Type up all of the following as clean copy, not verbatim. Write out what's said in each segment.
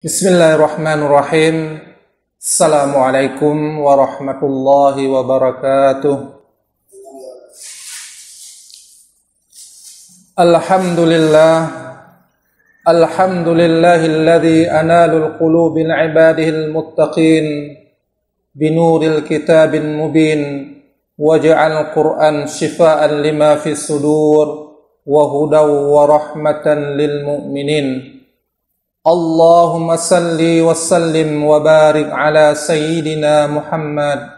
Bismillahirrahmanirrahim. Assalamualaikum warahmatullahi wabarakatuh. Alhamdulillah. Alhamdulillahilladzi analul qulubil ibadihil muttaqin binuril kitabil mubin waja'al Qur'an shifaa'an lima fis sudur wa hudaw wa rahmatan lil mu'minin. Allahumma salli wa sallim wa barik ala sayyidina Muhammad.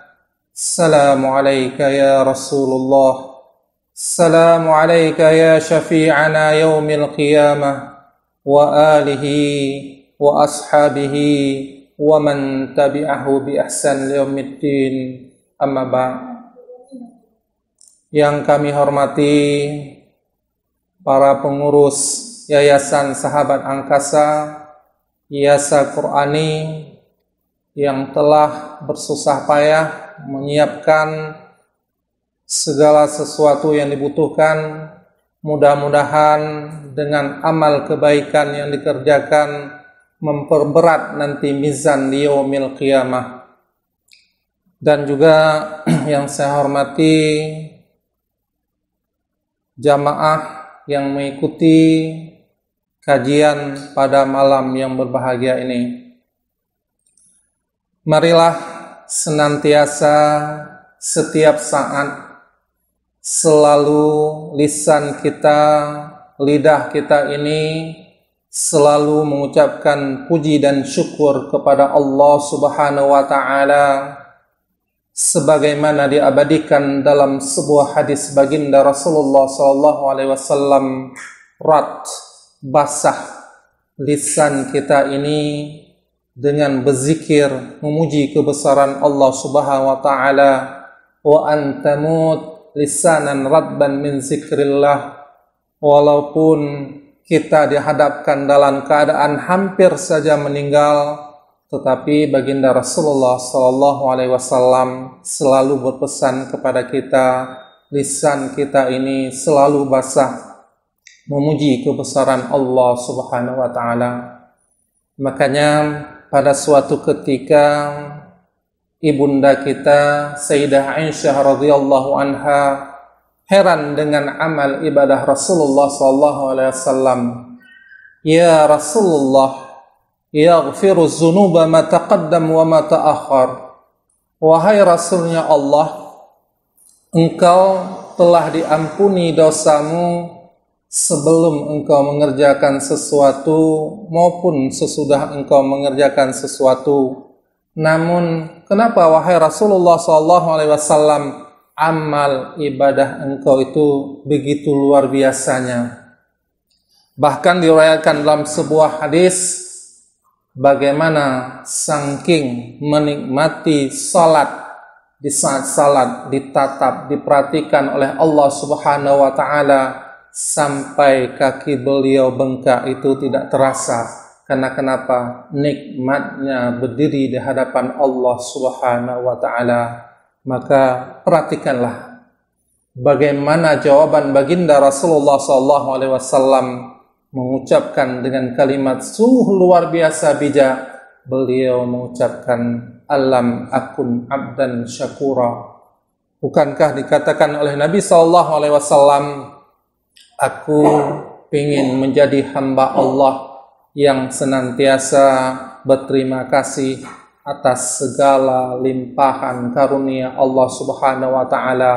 Assalamu alayka ya Rasulullah. Assalamu alayka ya syafi'ana yaumil qiyamah wa alihi wa ashabihi wa man tabi'ahu bi ihsan yaumiddin. Amma ba'd. Yang kami hormati para pengurus Yayasan Sahabat Angkasa, Yasa Qur'ani yang telah bersusah payah menyiapkan segala sesuatu yang dibutuhkan. Mudah-mudahan dengan amal kebaikan yang dikerjakan memperberat nanti mizan di yaumil qiyamah. Dan juga yang saya hormati jamaah yang mengikuti kajian pada malam yang berbahagia ini. Marilah senantiasa setiap saat selalu lisan kita, lidah kita ini selalu mengucapkan puji dan syukur kepada Allah Subhanahu wa taala sebagaimana diabadikan dalam sebuah hadis baginda Rasulullah sallallahu alaihi wasallam, basah lisan kita ini dengan berzikir memuji kebesaran Allah Subhanahu wa taala, wa antamut lisanan radban min zikrillah. Walaupun kita dihadapkan dalam keadaan hampir saja meninggal, tetapi baginda Rasulullah sallallahu alaihi wasallam selalu berpesan kepada kita, lisan kita ini selalu basah memuji kebesaran Allah Subhanahu wa taala. Makanya pada suatu ketika ibunda kita Sayyidah Aisyah radhiyallahu anha heran dengan amal ibadah Rasulullah sallallahu alaihi wasallam. Ya Rasulullah, yaghfiru dzunuba ma taqaddam wa ma ta'akhkhar. Wahai Rasulnya Allah, engkau telah diampuni dosamu sebelum engkau mengerjakan sesuatu maupun sesudah engkau mengerjakan sesuatu. Namun kenapa wahai Rasulullah SAW amal ibadah engkau itu begitu luar biasanya? Bahkan diriwayatkan dalam sebuah hadis bagaimana saking menikmati salat, di saat salat ditatap, diperhatikan oleh Allah Subhanahu wa taala sampai kaki beliau bengkak itu tidak terasa. Karena kenapa? Nikmatnya berdiri di hadapan Allah Subhanahu wa taala. Maka perhatikanlah bagaimana jawaban baginda Rasulullah sallallahu alaihi wasallam mengucapkan dengan kalimat sungguh luar biasa bijak. Beliau mengucapkan, alam akun abdan syakura. Bukankah dikatakan oleh Nabi sallallahu alaihi wasallam, aku ingin menjadi hamba Allah yang senantiasa berterima kasih atas segala limpahan karunia Allah Subhanahu wa taala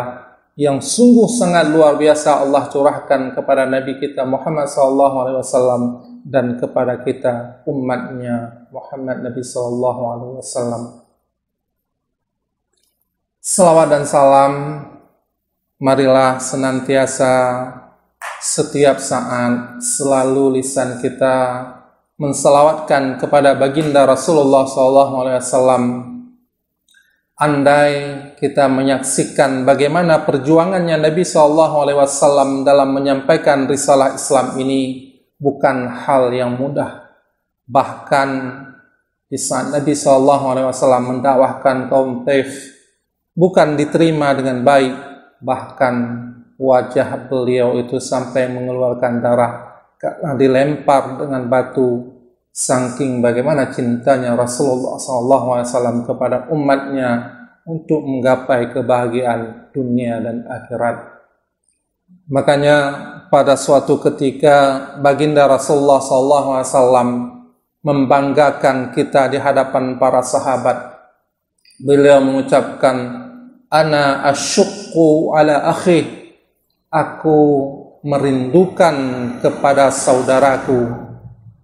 yang sungguh sangat luar biasa Allah curahkan kepada Nabi kita Muhammad sallallahu alaihi wasallam dan kepada kita umatnya Muhammad Nabi sallallahu alaihi wasallam. Salawat dan salam marilah senantiasa setiap saat selalu lisan kita menselawatkan kepada baginda Rasulullah SAW. Andai kita menyaksikan bagaimana perjuangannya Nabi SAW dalam menyampaikan risalah Islam ini, bukan hal yang mudah. Bahkan di saat Nabi SAW mendakwahkan kaum Taif, bukan diterima dengan baik, bahkan wajah beliau itu sampai mengeluarkan darah karena dilempar dengan batu saking bagaimana cintanya Rasulullah SAW kepada umatnya untuk menggapai kebahagiaan dunia dan akhirat. Makanya pada suatu ketika baginda Rasulullah SAW membanggakan kita di hadapan para sahabat. Beliau mengucapkan, ana asyuqqu ala akhi, aku merindukan kepada saudaraku.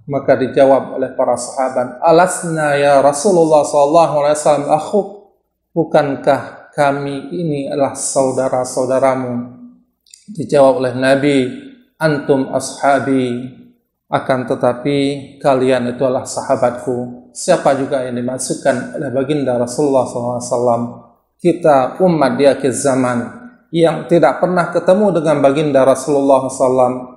Maka dijawab oleh para sahabat, alasna ya Rasulullah SAW akhuk, bukankah kami ini adalah saudara-saudaramu? Dijawab oleh Nabi, antum ashabi, akan tetapi kalian itu adalah sahabatku. Siapa juga yang dimaksudkan oleh baginda Rasulullah SAW? Kita umat di akhir zaman yang tidak pernah ketemu dengan baginda Rasulullah SAW.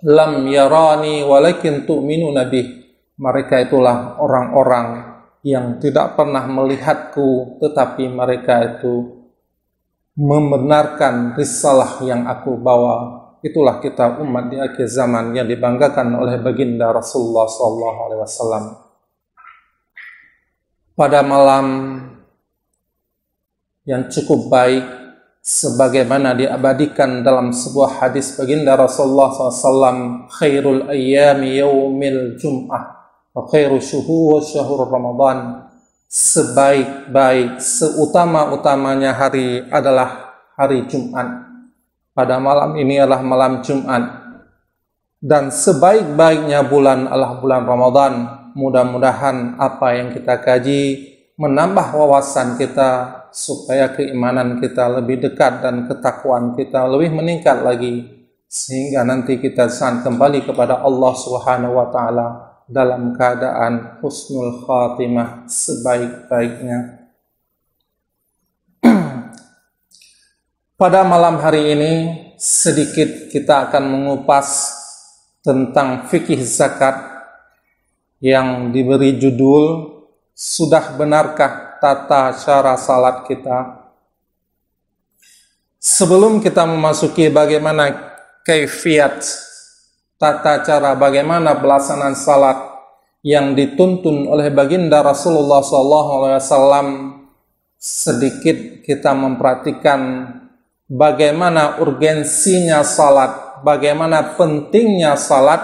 Lam yarani walakin tu'minu nabih. Mereka itulah orang-orang yang tidak pernah melihatku, tetapi mereka itu membenarkan risalah yang aku bawa. Itulah kita umat di akhir zaman yang dibanggakan oleh baginda Rasulullah SAW. Pada malam yang cukup baik, sebagaimana diabadikan dalam sebuah hadis baginda Rasulullah SAW, khairul ayyami yaumil jum'ah wa khairu syuhur syahrul Ramadan. Sebaik-baik, seutama-utamanya hari adalah hari Jumat. Pada malam ini adalah malam Jumat. Dan sebaik-baiknya bulan adalah bulan Ramadan. Mudah-mudahan apa yang kita kaji menambah wawasan kita, supaya keimanan kita lebih dekat dan ketakwaan kita lebih meningkat lagi, sehingga nanti kita saat kembali kepada Allah Subhanahu wa taala dalam keadaan husnul khatimah, sebaik-baiknya. Pada malam hari ini sedikit kita akan mengupas tentang fikih zakat yang diberi judul, sudah benarkah tata cara salat kita? Sebelum kita memasuki bagaimana kaifiat, tata cara bagaimana pelaksanaan salat yang dituntun oleh baginda Rasulullah SAW, sedikit kita memperhatikan bagaimana urgensinya salat, bagaimana pentingnya salat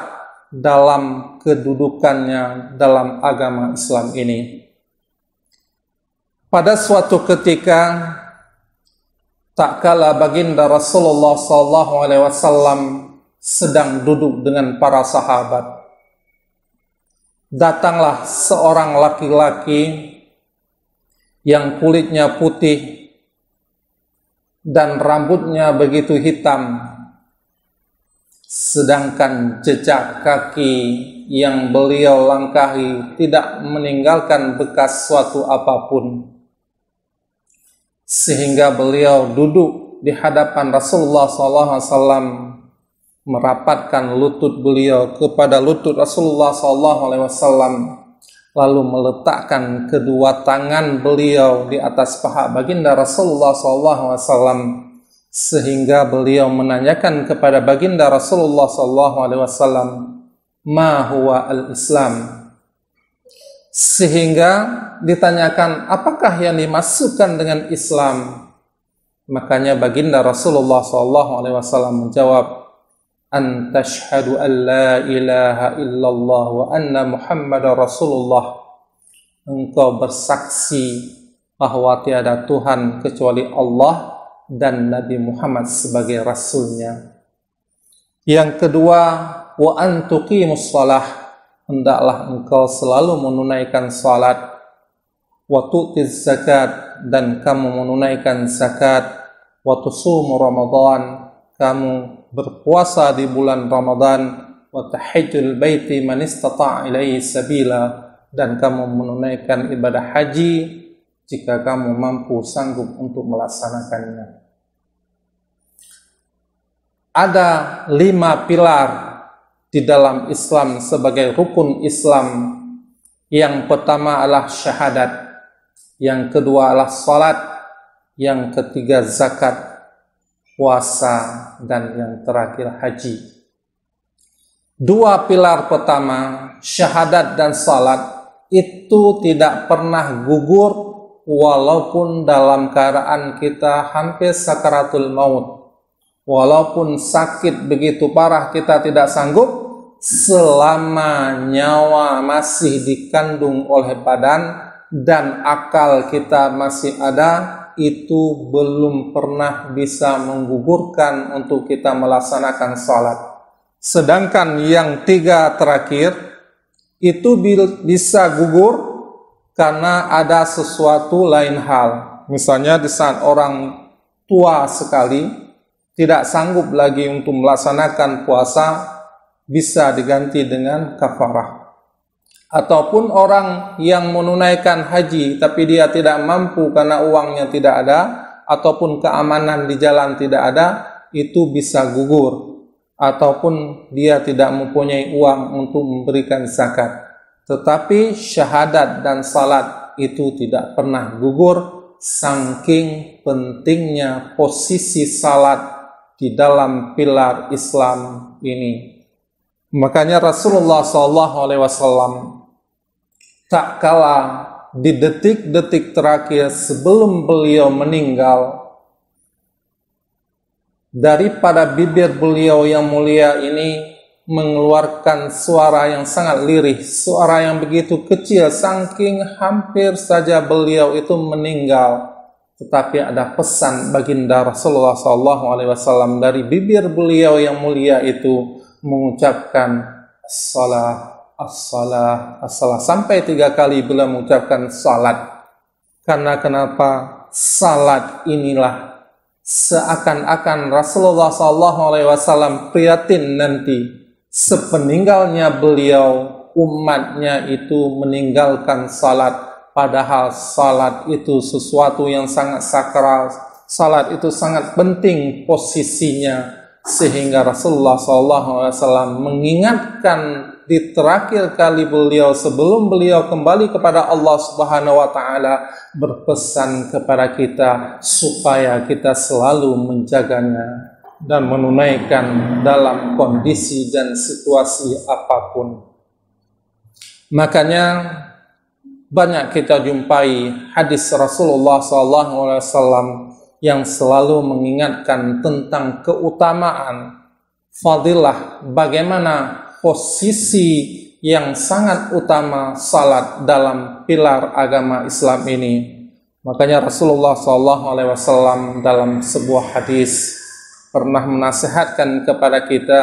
dalam kedudukannya dalam agama Islam ini. Pada suatu ketika, tak kala baginda Rasulullah SAW sedang duduk dengan para sahabat, datanglah seorang laki-laki yang kulitnya putih dan rambutnya begitu hitam, sedangkan jejak kaki yang beliau langkahi tidak meninggalkan bekas suatu apapun. Sehingga beliau duduk di hadapan Rasulullah SAW, merapatkan lutut beliau kepada lutut Rasulullah SAW, lalu meletakkan kedua tangan beliau di atas paha baginda Rasulullah SAW, sehingga beliau menanyakan kepada baginda Rasulullah SAW, ma huwa al-Islam? Sehingga ditanyakan, apakah yang dimasukkan dengan Islam? Makanya baginda Rasulullah SAW menjawab, an tashhadu an la ilaha illallah wa anna Muhammadar Rasulullah. Engkau bersaksi bahwa tiada Tuhan kecuali Allah dan Nabi Muhammad sebagai Rasulnya. Yang kedua, wa an tuqimus shalah, hendaklah engkau selalu menunaikan salat, wa tu'tiz zakat, dan kamu menunaikan zakat, wa tusumu Ramadan, kamu berpuasa di bulan Ramadan, wa tahajjul baiti man istata' ilaihi sabila, dan kamu menunaikan ibadah haji jika kamu mampu sanggup untuk melaksanakannya. Ada 5 pilar di dalam Islam sebagai rukun Islam. Yang pertama adalah syahadat, yang kedua adalah salat, yang ketiga zakat, puasa, dan yang terakhir haji. 2 pilar pertama, syahadat dan salat itu tidak pernah gugur walaupun dalam keadaan kita hampir sakaratul maut. Walaupun sakit begitu parah kita tidak sanggup, selama nyawa masih dikandung oleh badan dan akal kita masih ada, itu belum pernah bisa menggugurkan untuk kita melaksanakan salat. Sedangkan yang 3 terakhir itu bisa gugur karena ada sesuatu lain hal. Misalnya di saat orang tua sekali tidak sanggup lagi untuk melaksanakan puasa, bisa diganti dengan kafarah. Ataupun orang yang menunaikan haji tapi dia tidak mampu karena uangnya tidak ada, ataupun keamanan di jalan tidak ada, itu bisa gugur. Ataupun dia tidak mempunyai uang untuk memberikan zakat. Tetapi syahadat dan salat itu tidak pernah gugur, saking pentingnya posisi salat di dalam pilar Islam ini. Makanya Rasulullah SAW tak kalah di detik-detik terakhir sebelum beliau meninggal, daripada bibir beliau yang mulia ini mengeluarkan suara yang sangat lirih, suara yang begitu kecil, saking hampir saja beliau itu meninggal. Tetapi ada pesan baginda Rasulullah SAW dari bibir beliau yang mulia itu mengucapkan as-salah, as-salah, as-salah, sampai 3 kali beliau mengucapkan salat. Karena kenapa? Salat inilah seakan-akan Rasulullah SAW prihatin nanti sepeninggalnya beliau, umatnya itu meninggalkan salat. Padahal salat itu sesuatu yang sangat sakral, salat itu sangat penting posisinya, sehingga Rasulullah SAW mengingatkan di terakhir kali beliau sebelum beliau kembali kepada Allah Subhanahu wa taala, berpesan kepada kita supaya kita selalu menjaganya dan menunaikan dalam kondisi dan situasi apapun. Makanya banyak kita jumpai hadis Rasulullah SAW yang selalu mengingatkan tentang keutamaan, fadilah, bagaimana posisi yang sangat utama salat dalam pilar agama Islam ini. Makanya Rasulullah SAW dalam sebuah hadis pernah menasihatkan kepada kita,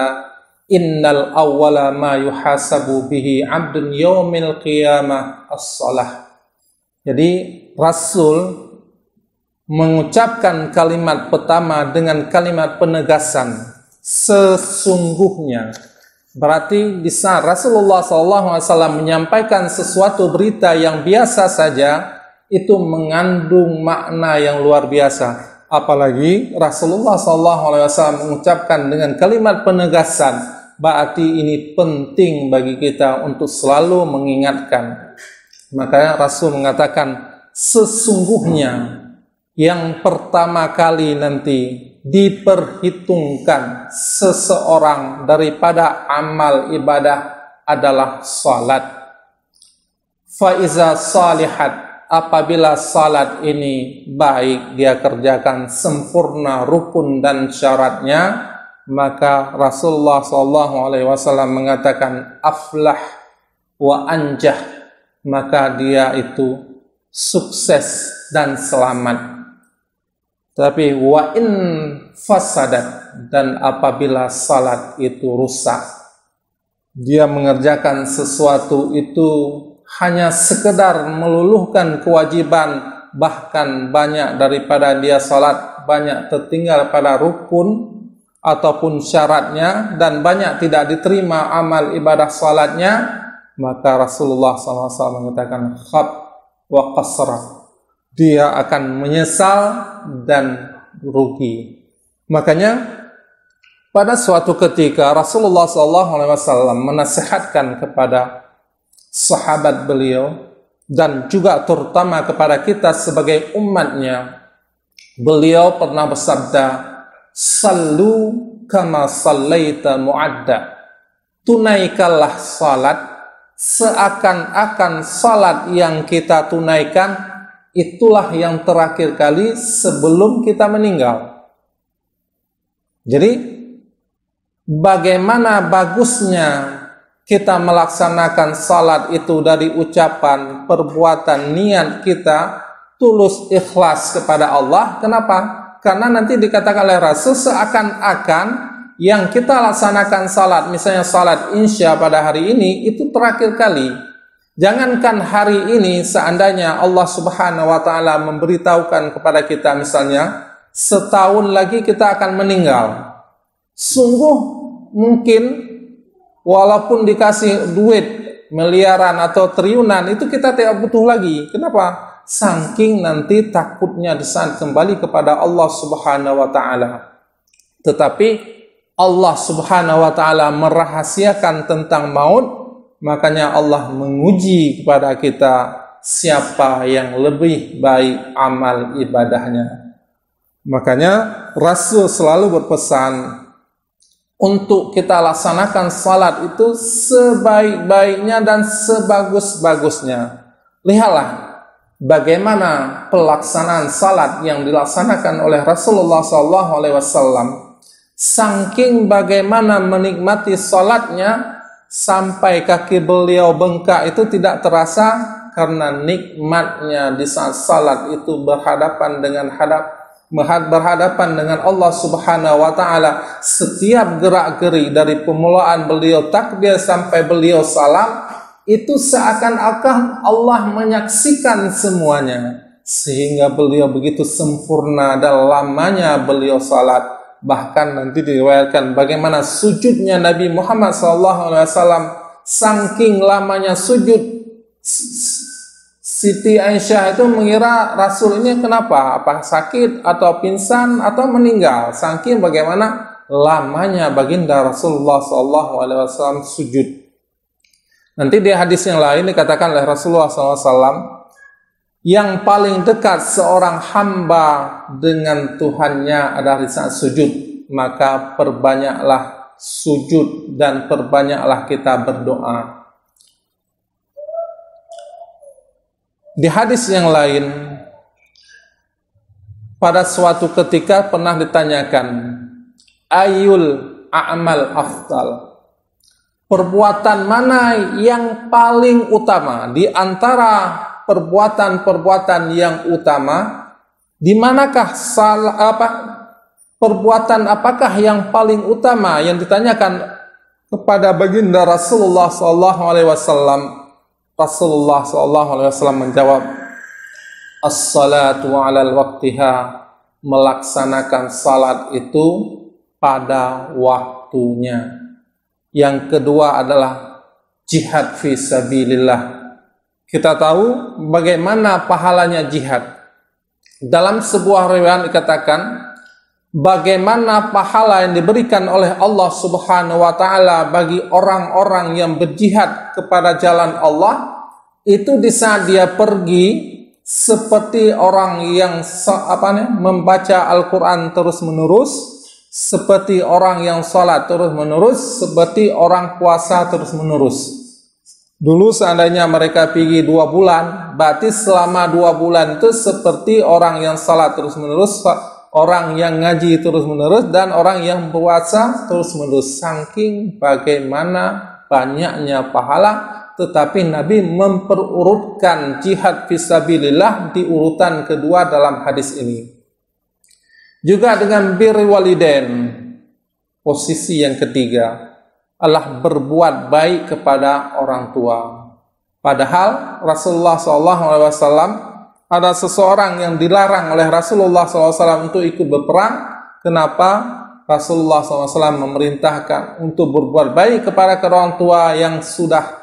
innal awwala ma yuhasabu bihi 'abdun yaumil qiyamah as-shalah. Jadi Rasul mengucapkan kalimat pertama dengan kalimat penegasan, sesungguhnya. Berarti di saat Rasulullah SAW menyampaikan sesuatu berita yang biasa saja, itu mengandung makna yang luar biasa. Apalagi Rasulullah SAW mengucapkan dengan kalimat penegasan, berarti ini penting bagi kita untuk selalu mengingatkan. Makanya Rasul mengatakan, sesungguhnya yang pertama kali nanti diperhitungkan seseorang daripada amal ibadah adalah salat. Faiza salihat, apabila salat ini baik dia kerjakan sempurna rukun dan syaratnya, maka Rasulullah SAW mengatakan aflah wa anjah, maka dia itu sukses dan selamat. Tapi wa in fasadat, dan apabila salat itu rusak, dia mengerjakan sesuatu itu hanya sekedar meluluhkan kewajiban, bahkan banyak daripada dia salat banyak tertinggal pada rukun ataupun syaratnya, dan banyak tidak diterima amal ibadah salatnya, maka Rasulullah SAW mengatakan khab wa qasra, dia akan menyesal dan rugi. Makanya pada suatu ketika Rasulullah SAW menasihatkan kepada sahabat beliau dan juga terutama kepada kita sebagai umatnya, beliau pernah bersabda, sallu kama sallaita mu'adda, tunaikanlah salat seakan-akan salat yang kita tunaikan itulah yang terakhir kali sebelum kita meninggal. Jadi bagaimana bagusnya kita melaksanakan salat itu dari ucapan, perbuatan, niat kita tulus ikhlas kepada Allah. Kenapa? Karena nanti dikatakan oleh Rasul seakan-akan yang kita laksanakan salat, misalnya salat Isya pada hari ini itu terakhir kali. Jangankan hari ini, seandainya Allah Subhanahu wa taala memberitahukan kepada kita misalnya setahun lagi kita akan meninggal. Sungguh mungkin walaupun dikasih duit miliaran atau triliunan itu kita tidak butuh lagi. Kenapa? Saking nanti takutnya di saat kembali kepada Allah Subhanahu wa taala. Tetapi Allah Subhanahu wa taala merahasiakan tentang maut, makanya Allah menguji kepada kita siapa yang lebih baik amal ibadahnya. Makanya Rasul selalu berpesan untuk kita laksanakan salat itu sebaik-baiknya dan sebagus-bagusnya. Lihatlah bagaimana pelaksanaan salat yang dilaksanakan oleh Rasulullah SAW. Saking bagaimana menikmati salatnya sampai kaki beliau bengkak itu tidak terasa karena nikmatnya di saat salat itu berhadapan dengan Allah Subhanahu wa taala. Setiap gerak-geri dari pemulaan beliau takbir sampai beliau salam itu seakan-akan Allah menyaksikan semuanya, sehingga beliau begitu sempurna dan lamanya beliau salat. Bahkan nanti diriwayatkan bagaimana sujudnya Nabi Muhammad SAW, saking lamanya sujud. Siti Aisyah itu mengira Rasul ini kenapa? Apa sakit atau pingsan atau meninggal? Saking bagaimana lamanya baginda Rasulullah SAW sujud. Nanti di hadis yang lain dikatakan oleh Rasulullah SAW, yang paling dekat seorang hamba dengan Tuhannya adalah di saat sujud. Maka perbanyaklah sujud dan perbanyaklah kita berdoa. Di hadis yang lain, pada suatu ketika pernah ditanyakan, ayul a'mal afdal, perbuatan mana yang paling utama di antara perbuatan-perbuatan yang utama? Di manakah perbuatan apakah yang paling utama yang ditanyakan kepada baginda Rasulullah SAW? Rasulullah SAW menjawab, as-salatu 'alal waqtiha, melaksanakan salat itu pada waktunya. Yang kedua adalah jihad fi sabilillah. Kita tahu bagaimana pahalanya jihad. Dalam sebuah riwayat dikatakan bagaimana pahala yang diberikan oleh Allah Subhanahu wa taala bagi orang-orang yang berjihad kepada jalan Allah itu di saat dia pergi seperti orang yang membaca Al-Quran terus-menerus, seperti orang yang sholat terus-menerus, seperti orang puasa terus-menerus. Dulu seandainya mereka pergi 2 bulan, berarti selama 2 bulan itu seperti orang yang salat terus-menerus, orang yang ngaji terus-menerus, dan orang yang puasa terus-menerus. Saking bagaimana banyaknya pahala, tetapi Nabi memperurutkan jihad fisabilillah di urutan kedua dalam hadis ini. Juga dengan birrul walidain, posisi yang ketiga adalah berbuat baik kepada orang tua. Padahal Rasulullah SAW ada seseorang yang dilarang oleh Rasulullah SAW untuk ikut berperang. Kenapa? Rasulullah SAW memerintahkan untuk berbuat baik kepada orang tua yang sudah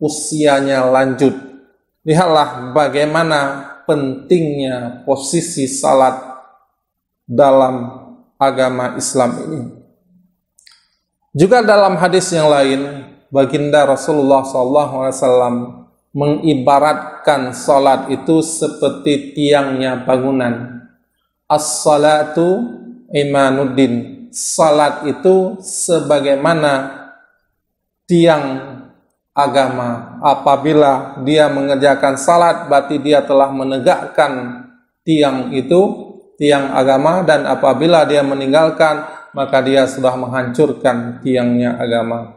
usianya lanjut. Lihatlah bagaimana pentingnya posisi salat dalam agama Islam ini. Juga dalam hadis yang lain, baginda Rasulullah SAW mengibaratkan salat itu seperti tiangnya bangunan. As-salatu imanuddin. Salat itu sebagaimana tiang agama. Apabila dia mengerjakan salat, berarti dia telah menegakkan tiang itu, tiang agama, dan apabila dia meninggalkan, maka dia sudah menghancurkan tiangnya agama.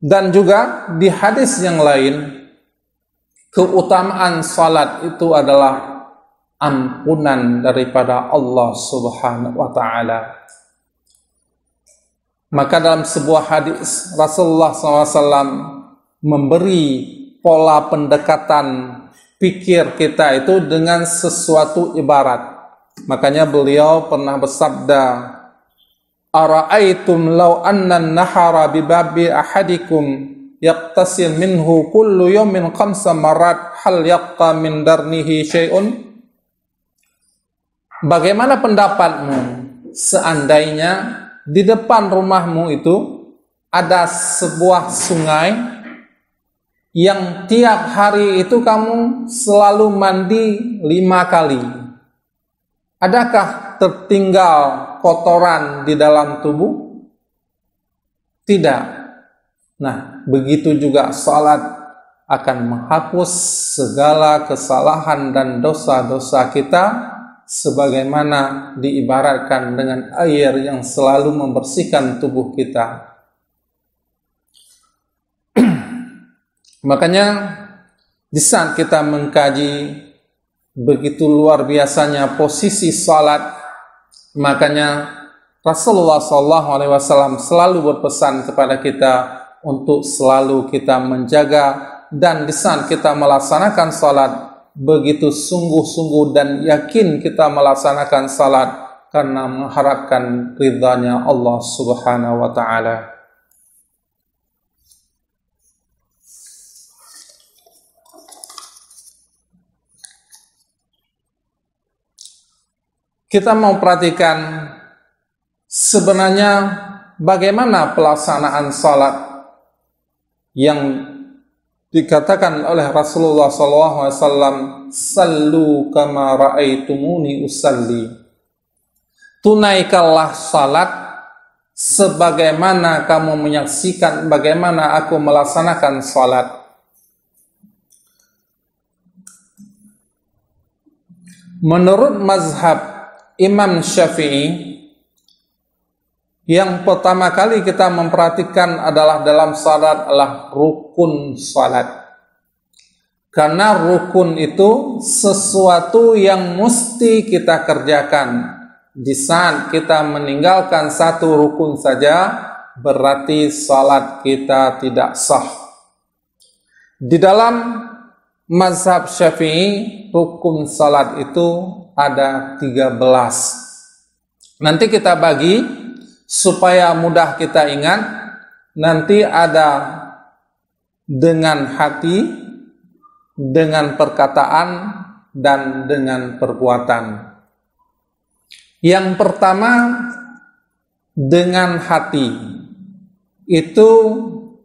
Dan juga di hadis yang lain, keutamaan salat itu adalah ampunan daripada Allah Subhanahu wa taala. Maka dalam sebuah hadis Rasulullah SAW memberi pola pendekatan pikir kita itu dengan sesuatu ibarat. Makanya beliau pernah bersabda, "Ara'aitum law anna an-nahara bi babi ahadikum yaqtasil minhu kullu yawmin 5 marat hal yaqta min darnihi syai'un?" Bagaimana pendapatmu seandainya di depan rumahmu itu ada sebuah sungai yang tiap hari itu kamu selalu mandi 5 kali. Adakah tertinggal kotoran di dalam tubuh? Tidak. Nah, begitu juga salat akan menghapus segala kesalahan dan dosa-dosa kita, sebagaimana diibaratkan dengan air yang selalu membersihkan tubuh kita. Makanya di saat kita mengkaji begitu luar biasanya posisi salat, makanya Rasulullah SAW selalu berpesan kepada kita untuk selalu kita menjaga, dan di saat kita melaksanakan salat begitu sungguh-sungguh dan yakin kita melaksanakan salat karena mengharapkan ridhanya Allah Subhanahu wa taala. Kita mau perhatikan sebenarnya bagaimana pelaksanaan salat yang dikatakan oleh Rasulullah SAW, "Sallu kama ra'aitumuni usalli." Tunaikanlah salat sebagaimana kamu menyaksikan bagaimana aku melaksanakan salat. Menurut mazhab Imam Syafi'i, yang pertama kali kita memperhatikan adalah dalam salat adalah rukun salat. Karena rukun itu sesuatu yang mesti kita kerjakan. Di saat kita meninggalkan satu rukun saja, berarti salat kita tidak sah. Di dalam mazhab Syafi'i, rukun salat itu ada 13. Nanti kita bagi supaya mudah kita ingat. Nanti ada dengan hati, dengan perkataan, dan dengan perbuatan. Yang pertama, dengan hati. Itu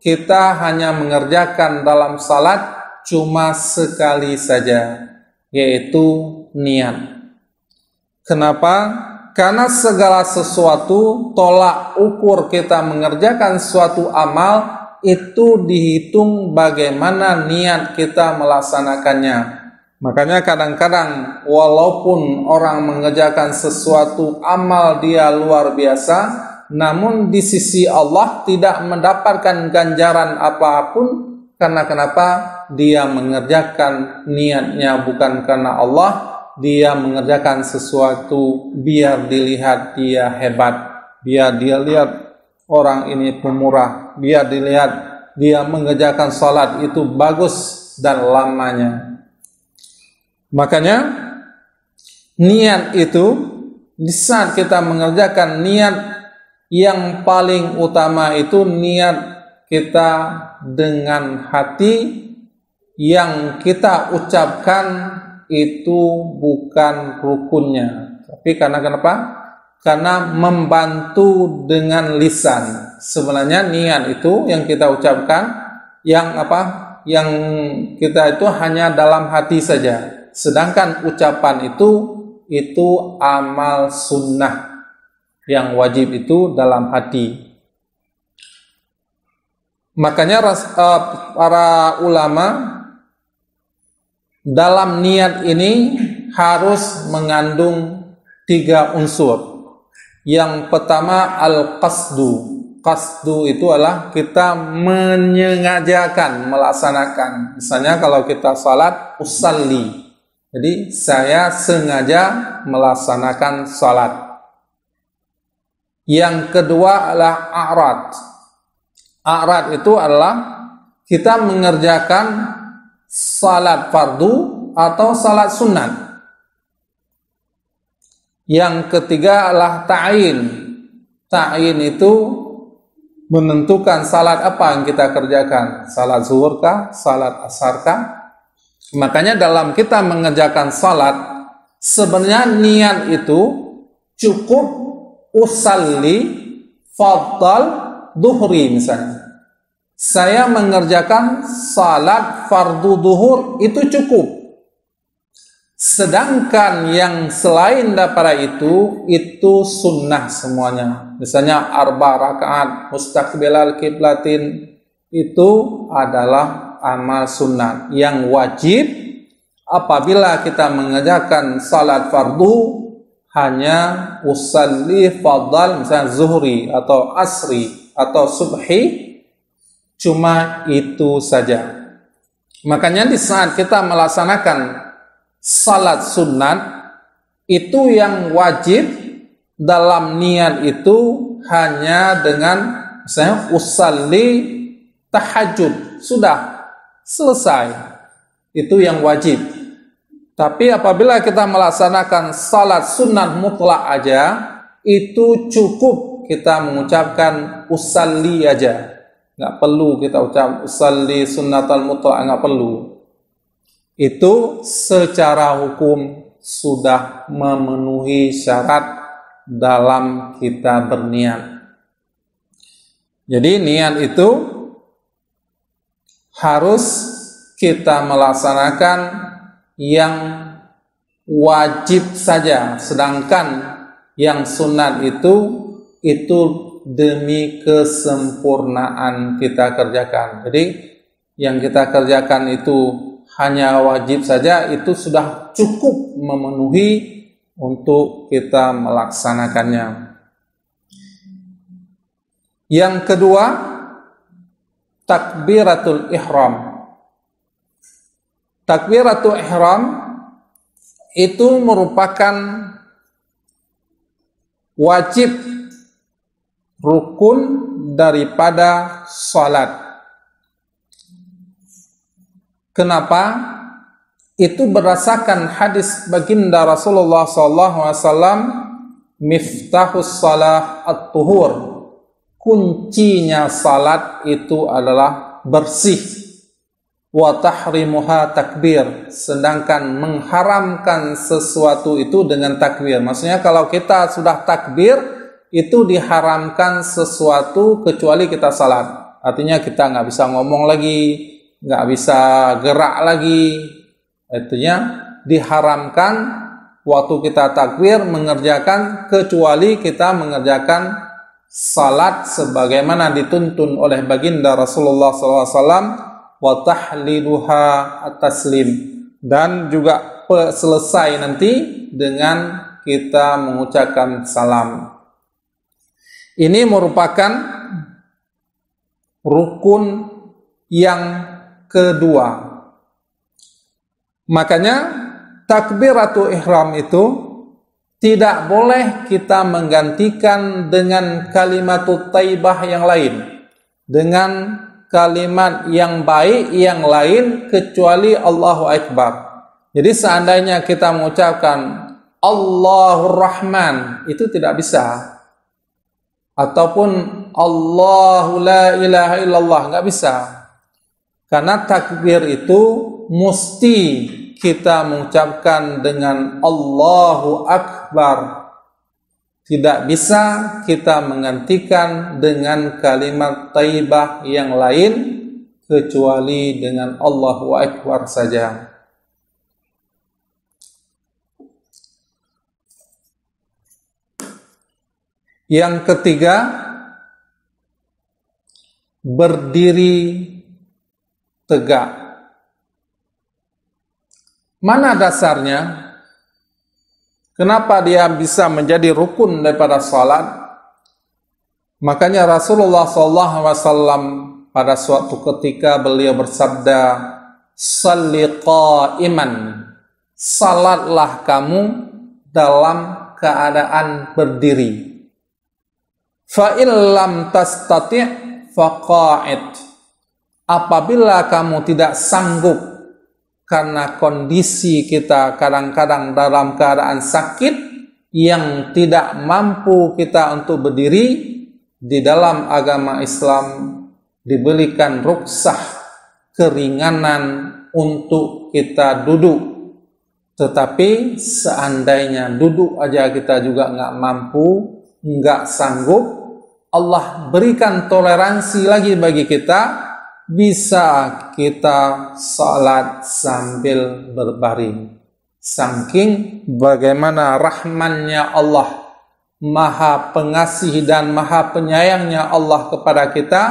kita hanya mengerjakan dalam salat cuma sekali saja, yaitu niat. Kenapa? Karena segala sesuatu, tolak ukur kita mengerjakan suatu amal itu dihitung bagaimana niat kita melaksanakannya. Makanya kadang-kadang walaupun orang mengerjakan sesuatu amal dia luar biasa, namun di sisi Allah tidak mendapatkan ganjaran apapun. Karena kenapa? Dia mengerjakan niatnya bukan karena Allah. Dia mengerjakan sesuatu biar dilihat dia hebat, biar dia lihat orang ini pemurah, biar dilihat dia mengerjakan salat itu bagus dan lamanya. Makanya niat itu di saat kita mengerjakan niat yang paling utama itu niat kita dengan hati yang kita ucapkan itu bukan rukunnya, tapi karena kenapa? Karena membantu dengan lisan. Sebenarnya niat itu yang kita ucapkan, yang apa? Yang kita itu hanya dalam hati saja. Sedangkan ucapan itu amal sunnah yang wajib itu dalam hati. Makanya para ulama dalam niat ini harus mengandung 3 unsur. Yang pertama al-qasdu. Qasdu itu adalah kita menyengajakan, melaksanakan. Misalnya kalau kita salat, usalli. Jadi saya sengaja melaksanakan salat. Yang kedua adalah a'rad. A'rad itu adalah kita mengerjakan salat fardu atau salat sunat. Yang ketiga adalah ta'in. Ta'in itu menentukan salat apa yang kita kerjakan, salat zuhur kah, salat asar kah. Makanya dalam kita mengerjakan salat, sebenarnya niat itu cukup usalli fardal duhri misalnya. Saya mengerjakan salat fardu duhur itu cukup. Sedangkan yang selain daripada itu sunnah semuanya. Misalnya 4 rakaat mustaqbilal kiblatin itu adalah amal sunnah yang wajib apabila kita mengerjakan salat fardu hanya usalli fardal misalnya zuhri atau asri atau subhi, cuma itu saja. Makanya di saat kita melaksanakan salat sunat itu yang wajib dalam niat itu hanya dengan misalnya usalli tahajud, sudah selesai, itu yang wajib. Tapi apabila kita melaksanakan salat sunat mutlak aja, itu cukup kita mengucapkan usalli aja, nggak perlu kita ucap usalli sunnatal mutlak, nggak perlu. Itu secara hukum sudah memenuhi syarat dalam kita berniat. Jadi niat itu harus kita melaksanakan yang wajib saja, sedangkan yang sunat itu demi kesempurnaan kita kerjakan. Jadi yang kita kerjakan itu hanya wajib saja, itu sudah cukup memenuhi untuk kita melaksanakannya. Yang kedua, takbiratul ihram. Takbiratul ihram itu merupakan wajib rukun daripada salat. Kenapa? Itu berdasarkan hadis baginda Rasulullah SAW, miftahus salah at-tuhur. Kuncinya salat itu adalah bersih. Wa tahrimuha takbir. Sedangkan mengharamkan sesuatu itu dengan takbir. Maksudnya kalau kita sudah takbir, itu diharamkan sesuatu kecuali kita salat. Artinya kita nggak bisa ngomong lagi, nggak bisa gerak lagi. Artinya diharamkan waktu kita takbir mengerjakan kecuali kita mengerjakan salat sebagaimana dituntun oleh baginda Rasulullah SAW, wa tahliluha at-taslim, dan juga selesai nanti dengan kita mengucapkan salam. Ini merupakan rukun yang kedua. Makanya takbiratul ihram itu tidak boleh kita menggantikan dengan kalimatut thayyibah yang lain, dengan kalimat yang baik yang lain kecuali Allahu Akbar. Jadi seandainya kita mengucapkan Allahur Rahman, itu tidak bisa. Ataupun Allahu la ilaha illallah, nggak bisa. Karena takbir itu mesti kita mengucapkan dengan Allahu Akbar. Tidak bisa kita menggantikan dengan kalimat thayyibah yang lain kecuali dengan Allahu Akbar saja. Yang ketiga, berdiri tegak. Mana dasarnya? Kenapa dia bisa menjadi rukun daripada salat? Makanya Rasulullah SAW pada suatu ketika beliau bersabda, "Shalli qa'iman." Salatlah kamu dalam keadaan berdiri. Fa in lam tastati' faqa'id. Apabila kamu tidak sanggup karena kondisi kita kadang-kadang dalam keadaan sakit yang tidak mampu kita untuk berdiri, di dalam agama Islam diberikan rukhsah, keringanan untuk kita duduk. Tetapi seandainya duduk aja kita juga nggak mampu, nggak sanggup, Allah berikan toleransi lagi bagi kita, bisa kita salat sambil berbaring. Saking bagaimana rahmannya Allah, maha pengasih dan maha penyayangnya Allah kepada kita,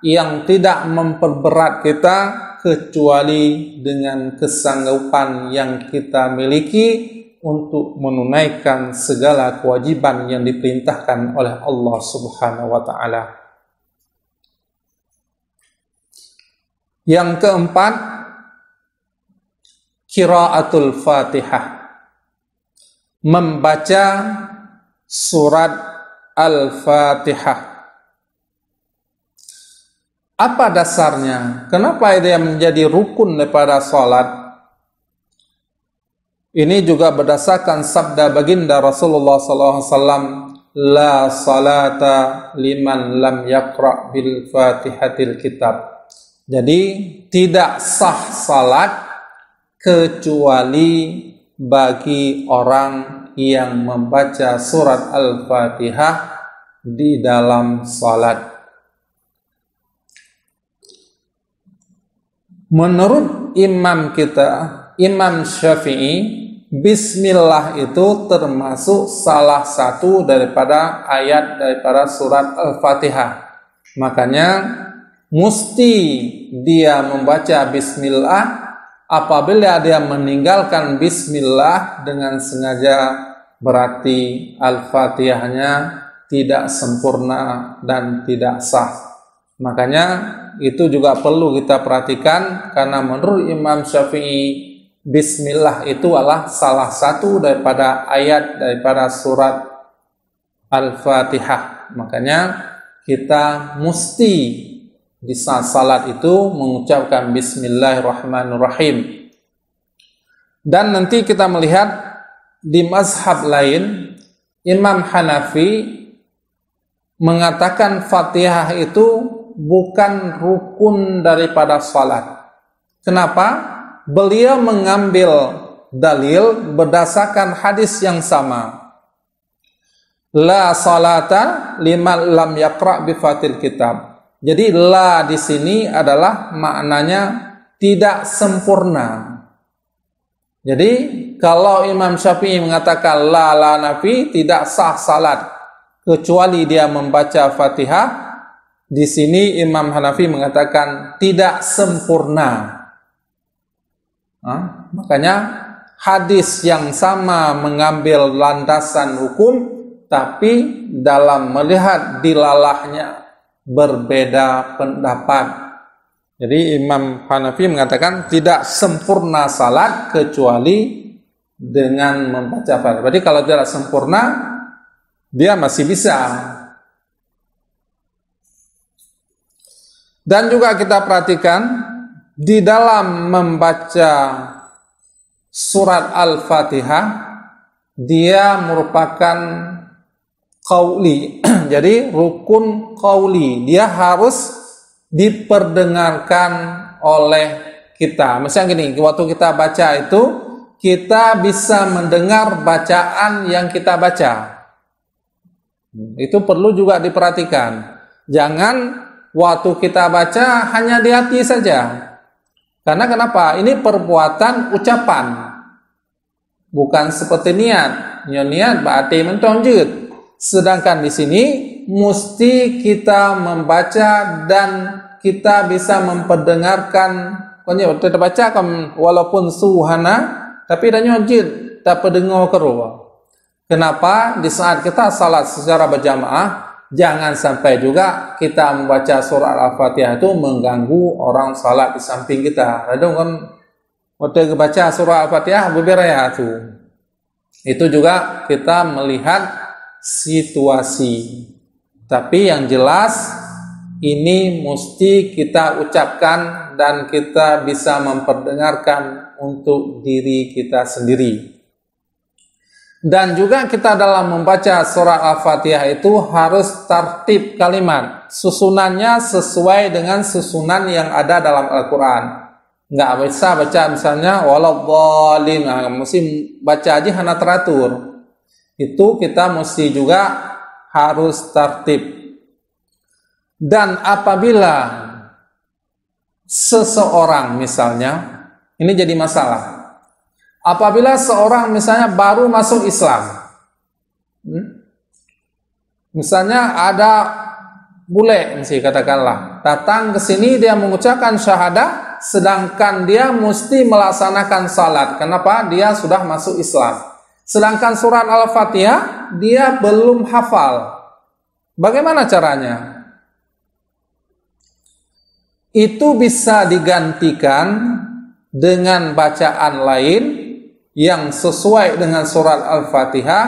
yang tidak memperberat kita kecuali dengan kesanggupan yang kita miliki untuk menunaikan segala kewajiban yang diperintahkan oleh Allah Subhanahu wa ta'ala. Yang keempat, qiraatul Fatihah, membaca surat Al-Fatihah. Apa dasarnya? Kenapa dia menjadi rukun daripada salat? Ini juga berdasarkan sabda baginda Rasulullah SAW, la salata liman lam yaqra bil Fatihatil kitab. Jadi tidak sah salat kecuali bagi orang yang membaca surat Al-Fatihah di dalam salat. Menurut imam kita, Imam Syafi'i, bismillah itu termasuk salah satu daripada ayat daripada surat Al-Fatihah. Makanya mesti dia membaca bismillah. Apabila dia meninggalkan bismillah dengan sengaja, berarti Al-Fatihahnya tidak sempurna dan tidak sah. Makanya itu juga perlu kita perhatikan, karena menurut Imam Syafi'i, bismillah itu adalah salah satu daripada ayat daripada surat Al-Fatihah. Makanya kita mesti di saat salat itu mengucapkan bismillahirrahmanirrahim. Dan nanti kita melihat di mazhab lain, Imam Hanafi mengatakan Fatihah itu bukan rukun daripada salat. Kenapa? Beliau mengambil dalil berdasarkan hadis yang sama. La salata liman lam yaqra bi fatil kitab. Jadi la di sini adalah maknanya tidak sempurna. Jadi kalau Imam Syafi'i mengatakan la nafi, tidak sah salat kecuali dia membaca Fatihah, di sini Imam Hanafi mengatakan tidak sempurna. Makanya hadis yang sama mengambil landasan hukum, tapi dalam melihat dilalahnya berbeda pendapat. Jadi Imam Hanafi mengatakan tidak sempurna salat kecuali dengan membaca Fatihah. Berarti kalau tidak sempurna, dia masih bisa. Dan juga kita perhatikan di dalam membaca surat Al-Fatihah, dia merupakan qauli. Jadi rukun qauli, dia harus diperdengarkan oleh kita. Misalnya gini, waktu kita baca itu, kita bisa mendengar bacaan yang kita baca. Itu perlu juga diperhatikan. Jangan waktu kita baca hanya di hati saja. Karena kenapa? Ini perbuatan ucapan, bukan seperti niat. Niat berarti mentonjut. Sedangkan di sini mesti kita membaca dan kita bisa memperdengarkan. Pokoknya kita baca kan walaupun suhana, tapi dan nyojid tak pendengar keruh. Kenapa? Di saat kita salat secara berjamaah, jangan sampai juga kita membaca surah Al-Fatihah itu mengganggu orang salat di samping kita. Kadang kan waktu baca surah Al-Fatihah beberapa itu. Itu juga kita melihat situasi. Tapi yang jelas ini mesti kita ucapkan dan kita bisa memperdengarkan untuk diri kita sendiri. Dan juga kita dalam membaca surah Al-Fatihah itu harus tertib kalimat. Susunannya sesuai dengan susunan yang ada dalam Al-Quran. Nggak bisa baca misalnya waladhdallin, mesti baca aja hana teratur. Itu kita mesti juga harus tertib. Dan apabila seseorang misalnya, ini jadi masalah. Apabila seorang misalnya baru masuk Islam, misalnya ada bule, mesti katakanlah, datang ke sini dia mengucapkan syahadah, sedangkan dia mesti melaksanakan salat. Kenapa? Dia sudah masuk Islam. Sedangkan surat Al-Fatihah dia belum hafal. Bagaimana caranya? Itu bisa digantikan dengan bacaan lain yang sesuai dengan surat Al-Fatihah,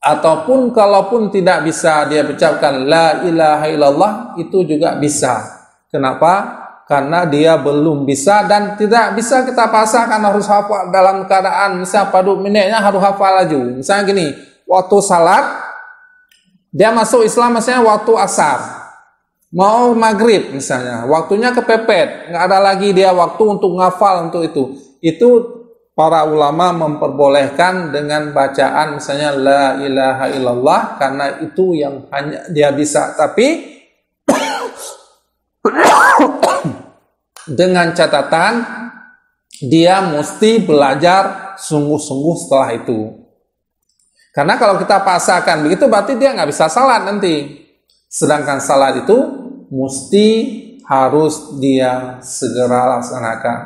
ataupun kalaupun tidak bisa dia ucapkan la ilaha illallah, itu juga bisa. Kenapa? Karena dia belum bisa dan tidak bisa kita paksakan harus hafal dalam keadaan misalnya pada minitnya harus hafal laju. Misalnya gini, waktu salat dia masuk Islam misalnya waktu asar, mau maghrib misalnya, waktunya kepepet, nggak ada lagi dia waktu untuk ngafal untuk itu para ulama memperbolehkan dengan bacaan misalnya la ilaha illallah, karena itu yang hanya dia bisa. Tapi dengan catatan dia mesti belajar sungguh-sungguh setelah itu. Karena kalau kita paksakan begitu berarti dia nggak bisa salat nanti. Sedangkan salat itu mesti harus dia segera laksanakan.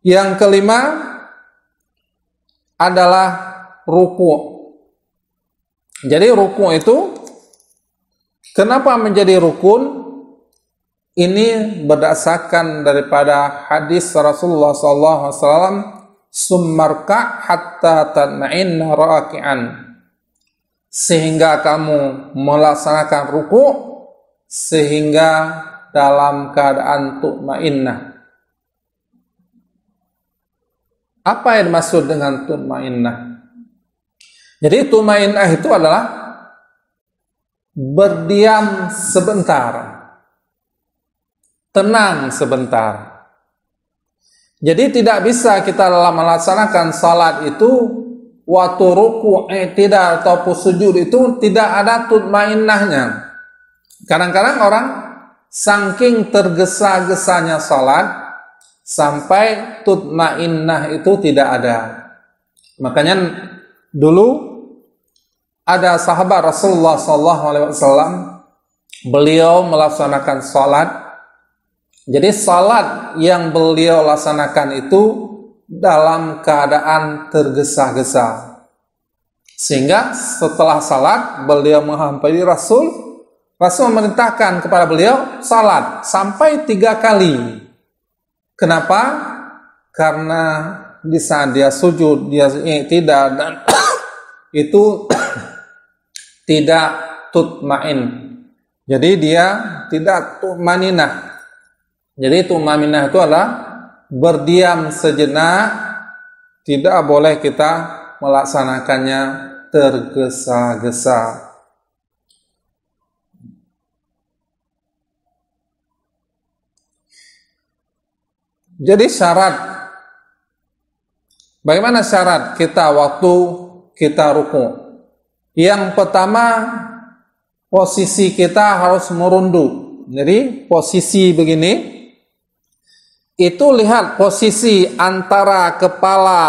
Yang kelima adalah ruku'. Jadi ruku' itu kenapa menjadi rukun? Ini berdasarkan daripada hadis Rasulullah SAW, summarka hatta tatma'inna raki'an, sehingga kamu melaksanakan ruku' sehingga dalam keadaan tu'mainnah. Apa yang dimaksud dengan tu'mainnah? Jadi tu'mainnah itu adalah berdiam sebentar, tenang sebentar. Jadi tidak bisa kita dalam melaksanakan salat itu waktu ruku' tidak ataupun sujud itu tidak ada tutmainnahnya. Kadang-kadang orang saking tergesa-gesanya salat sampai tutmainnah itu tidak ada. Makanya dulu ada sahabat Rasulullah SAW, beliau melaksanakan salat. Jadi salat yang beliau laksanakan itu dalam keadaan tergesa-gesa, sehingga setelah salat beliau menghampiri Rasul memerintahkan kepada beliau salat sampai 3 kali. Kenapa? Karena di saat dia sujud dia tidak dan itu tidak tutmain. Jadi dia tidak tumaninah. Jadi tumaninah itu adalah berdiam sejenak, tidak boleh kita melaksanakannya tergesa-gesa. Jadi syarat, bagaimana syarat kita waktu kita ruku'? Yang pertama, posisi kita harus merunduk. Jadi posisi begini, itu lihat posisi antara kepala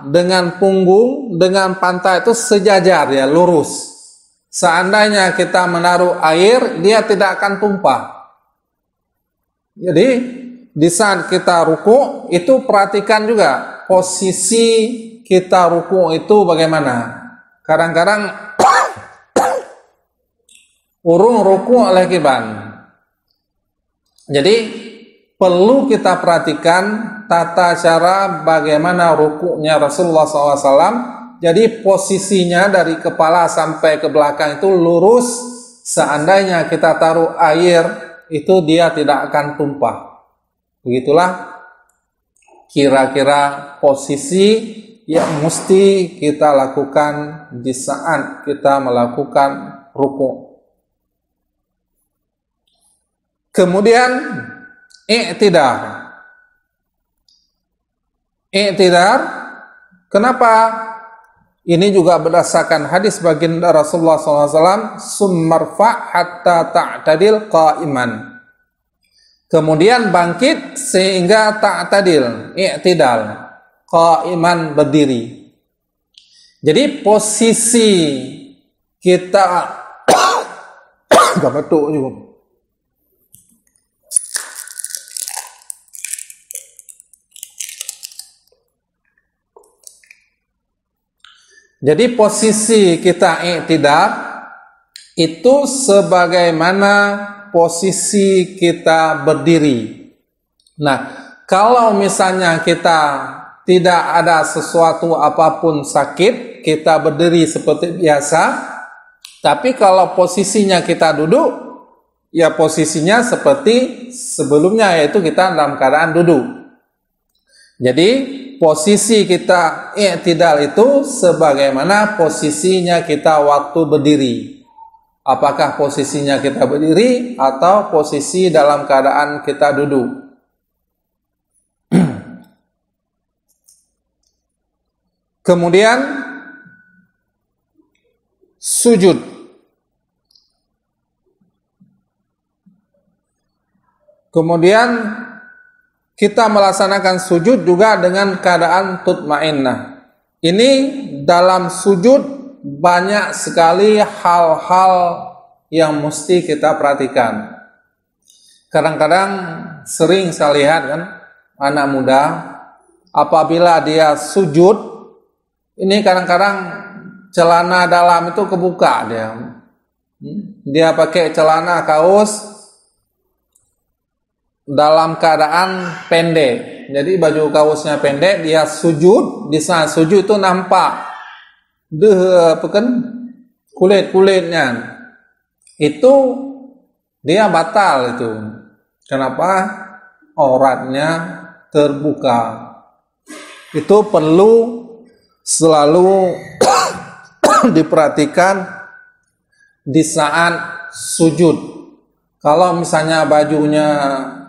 dengan punggung dengan pantat itu sejajar ya, lurus. Seandainya kita menaruh air, dia tidak akan tumpah. Jadi di saat kita ruku itu perhatikan juga posisi kita ruku itu bagaimana. Kadang-kadang urung ruku oleh kiban. Jadi perlu kita perhatikan tata cara bagaimana rukuknya Rasulullah SAW. Jadi posisinya dari kepala sampai ke belakang itu lurus. Seandainya kita taruh air, itu dia tidak akan tumpah. Begitulah kira-kira posisi yang mesti kita lakukan di saat kita melakukan rukuk. Kemudian i'tidar. I'tidar, kenapa? Ini juga berdasarkan hadis baginda Rasulullah SAW, summarfa hatta ta'tadil qa'iman. Kemudian bangkit sehingga ta'tadil, i'tidal, qa'iman berdiri. Jadi posisi kita gak betul juga. Jadi posisi kita i'tidal itu sebagaimana posisi kita berdiri. Nah, kalau misalnya kita tidak ada sesuatu apapun sakit, kita berdiri seperti biasa. Tapi kalau posisinya kita duduk, ya posisinya seperti sebelumnya, yaitu kita dalam keadaan duduk. Jadi posisi kita i'tidal itu sebagaimana posisinya kita waktu berdiri. Apakah posisinya kita berdiri atau posisi dalam keadaan kita duduk. Kemudian sujud. Kemudian kita melaksanakan sujud juga dengan keadaan tutmainnah. Ini dalam sujud banyak sekali hal-hal yang mesti kita perhatikan. Kadang-kadang sering saya lihat kan anak muda apabila dia sujud, ini kadang-kadang celana dalam itu kebuka dia. Dia pakai celana kaos dalam keadaan pendek. Jadi baju kaosnya pendek, dia sujud, di saat sujud itu nampak kulit-kulitnya. Itu dia batal itu. Kenapa? Auratnya terbuka. Itu perlu selalu diperhatikan di saat sujud. Kalau misalnya bajunya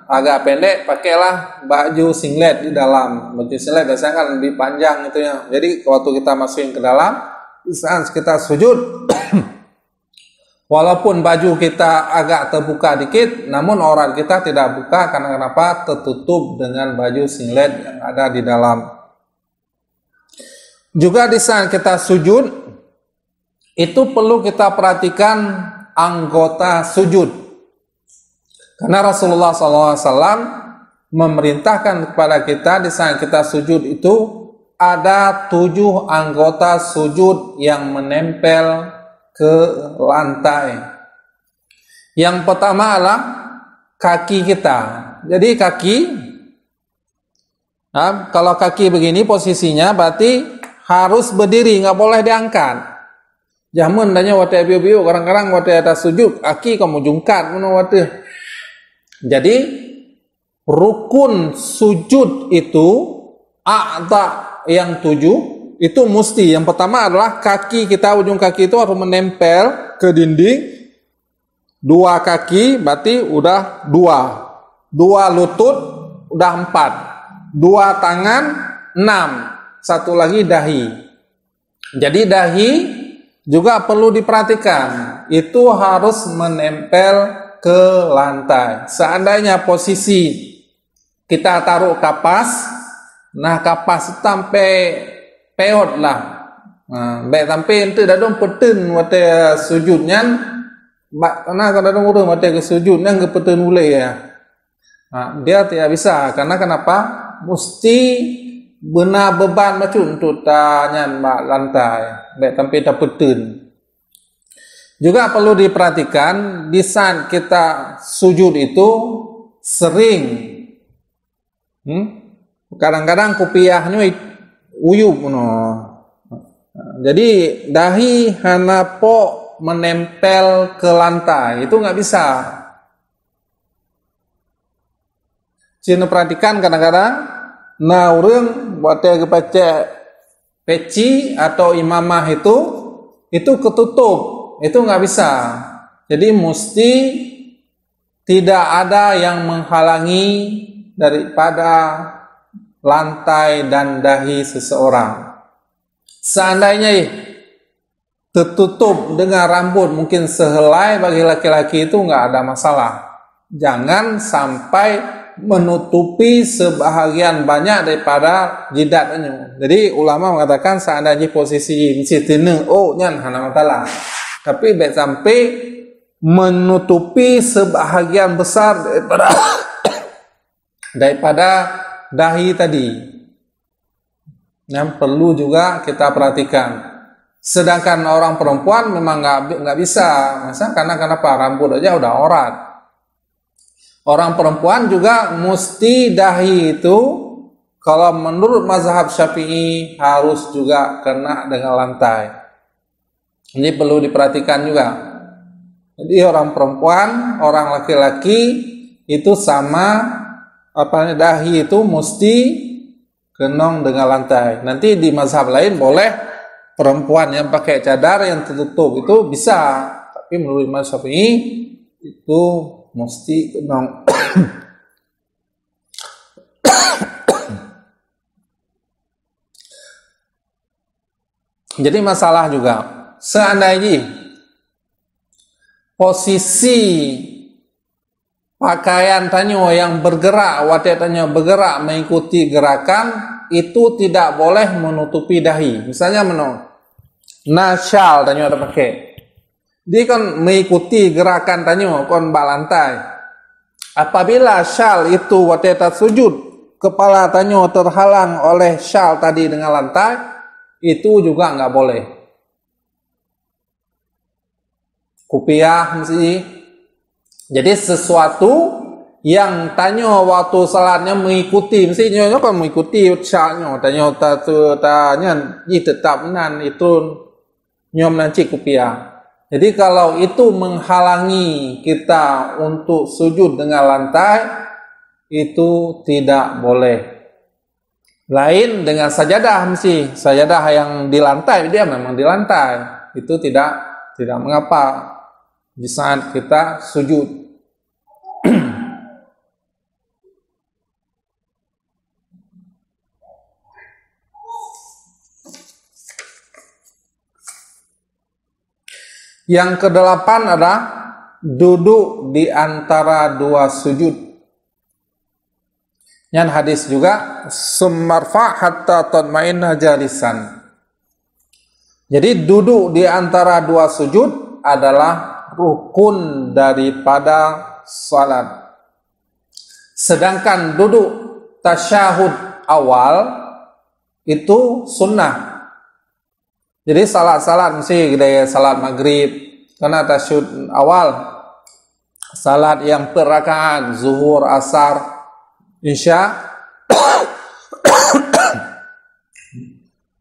agak pendek, pakailah baju singlet di dalam. Baju singlet biasanya kan lebih panjang itu ya. Jadi waktu kita masukin ke dalam, saat kita sujud, walaupun baju kita agak terbuka dikit, namun aurat kita tidak buka karena kenapa? Tertutup dengan baju singlet yang ada di dalam. Juga di saat kita sujud, itu perlu kita perhatikan anggota sujud. Karena Rasulullah SAW memerintahkan kepada kita di saat kita sujud itu ada 7 anggota sujud yang menempel ke lantai. Yang pertama adalah kaki kita. Jadi kaki, nah, kalau kaki begini posisinya berarti harus berdiri, nggak boleh diangkat. Jamun tanya waktu biu-biu, kadang-kadang waktu atas sujud, kaki kamu jungkat, mana waktu. Jadi rukun sujud itu a'ta yang 7 itu mesti. Yang pertama adalah kaki kita, ujung kaki itu harus menempel ke dinding. 2 kaki berarti udah 2. 2 lutut udah 4. 2 tangan 6. 1 lagi dahi. Jadi dahi juga perlu diperhatikan. Itu harus menempel ke lantai. Seandainya posisi kita taruh kapas, nah kapas sampai peot lah. Baik sampai ente dah dong peten wate sujudnya, karena kadang orang wate ke sujudnya ke peten mulai ya. Dia tidak bisa, karena kenapa? Mesti benar beban macam untuk tanya mbak lantai, baik sampai tak peten. Juga perlu diperhatikan di saat kita sujud itu sering, kadang-kadang kopiahnya uyup, jadi dahi hana po menempel ke lantai itu nggak bisa. Cina perhatikan kadang-kadang, nah orang buat kebaca peci atau imamah itu ketutup, itu nggak bisa. Jadi mesti tidak ada yang menghalangi daripada lantai dan dahi seseorang. Seandainya tertutup dengan rambut mungkin sehelai bagi laki-laki itu nggak ada masalah. Jangan sampai menutupi sebahagian banyak daripada jidatnya. Jadi ulama mengatakan seandainya posisi sitine nyan hana masalah. Tapi baik sampai menutupi sebahagian besar daripada dahi tadi. Yang perlu juga kita perhatikan. Sedangkan orang perempuan memang nggak bisa, masa karena kenapa? Rambut aja udah aurat. Orang perempuan juga mesti dahi itu kalau menurut mazhab Syafi'i harus juga kena dengan lantai. Ini perlu diperhatikan juga. Jadi orang perempuan, orang laki-laki itu sama dahi itu mesti kenong dengan lantai. Nanti di mazhab lain boleh perempuan yang pakai cadar yang tertutup itu bisa, tapi menurut mazhab Syafi'i itu mesti kenong. Jadi masalah juga, seandainya posisi pakaian tanyo yang bergerak, wadah tanyo bergerak mengikuti gerakan itu tidak boleh menutupi dahi. Misalnya syal tanyo ada pakai, dia kan mengikuti gerakan tanyo kon balantai. Apabila syal itu wadah sujud, kepala tanyo terhalang oleh syal tadi dengan lantai, itu juga nggak boleh. Kopiah mesti. Jadi sesuatu yang tanyo waktu salatnya mengikuti, mesti nyonya kan mengikuti syalnya, tanyo tanya tetap nan itu nyom nanti kopiah. Jadi kalau itu menghalangi kita untuk sujud dengan lantai, itu tidak boleh. Lain dengan sajadah, mesti sajadah yang di lantai, dia memang di lantai, itu tidak mengapa di saat kita sujud. Yang kedelapan adalah duduk di antara dua sujud. Yang hadis juga sumarfa hatta tatma'inna jalisan. Jadi duduk di antara dua sujud adalah rukun daripada salat. Sedangkan duduk tasyahud awal itu sunnah. Jadi salat-salat mesti gede, salat maghrib karena tasyahud awal, salat yang per rakaat, zuhur, asar, Isya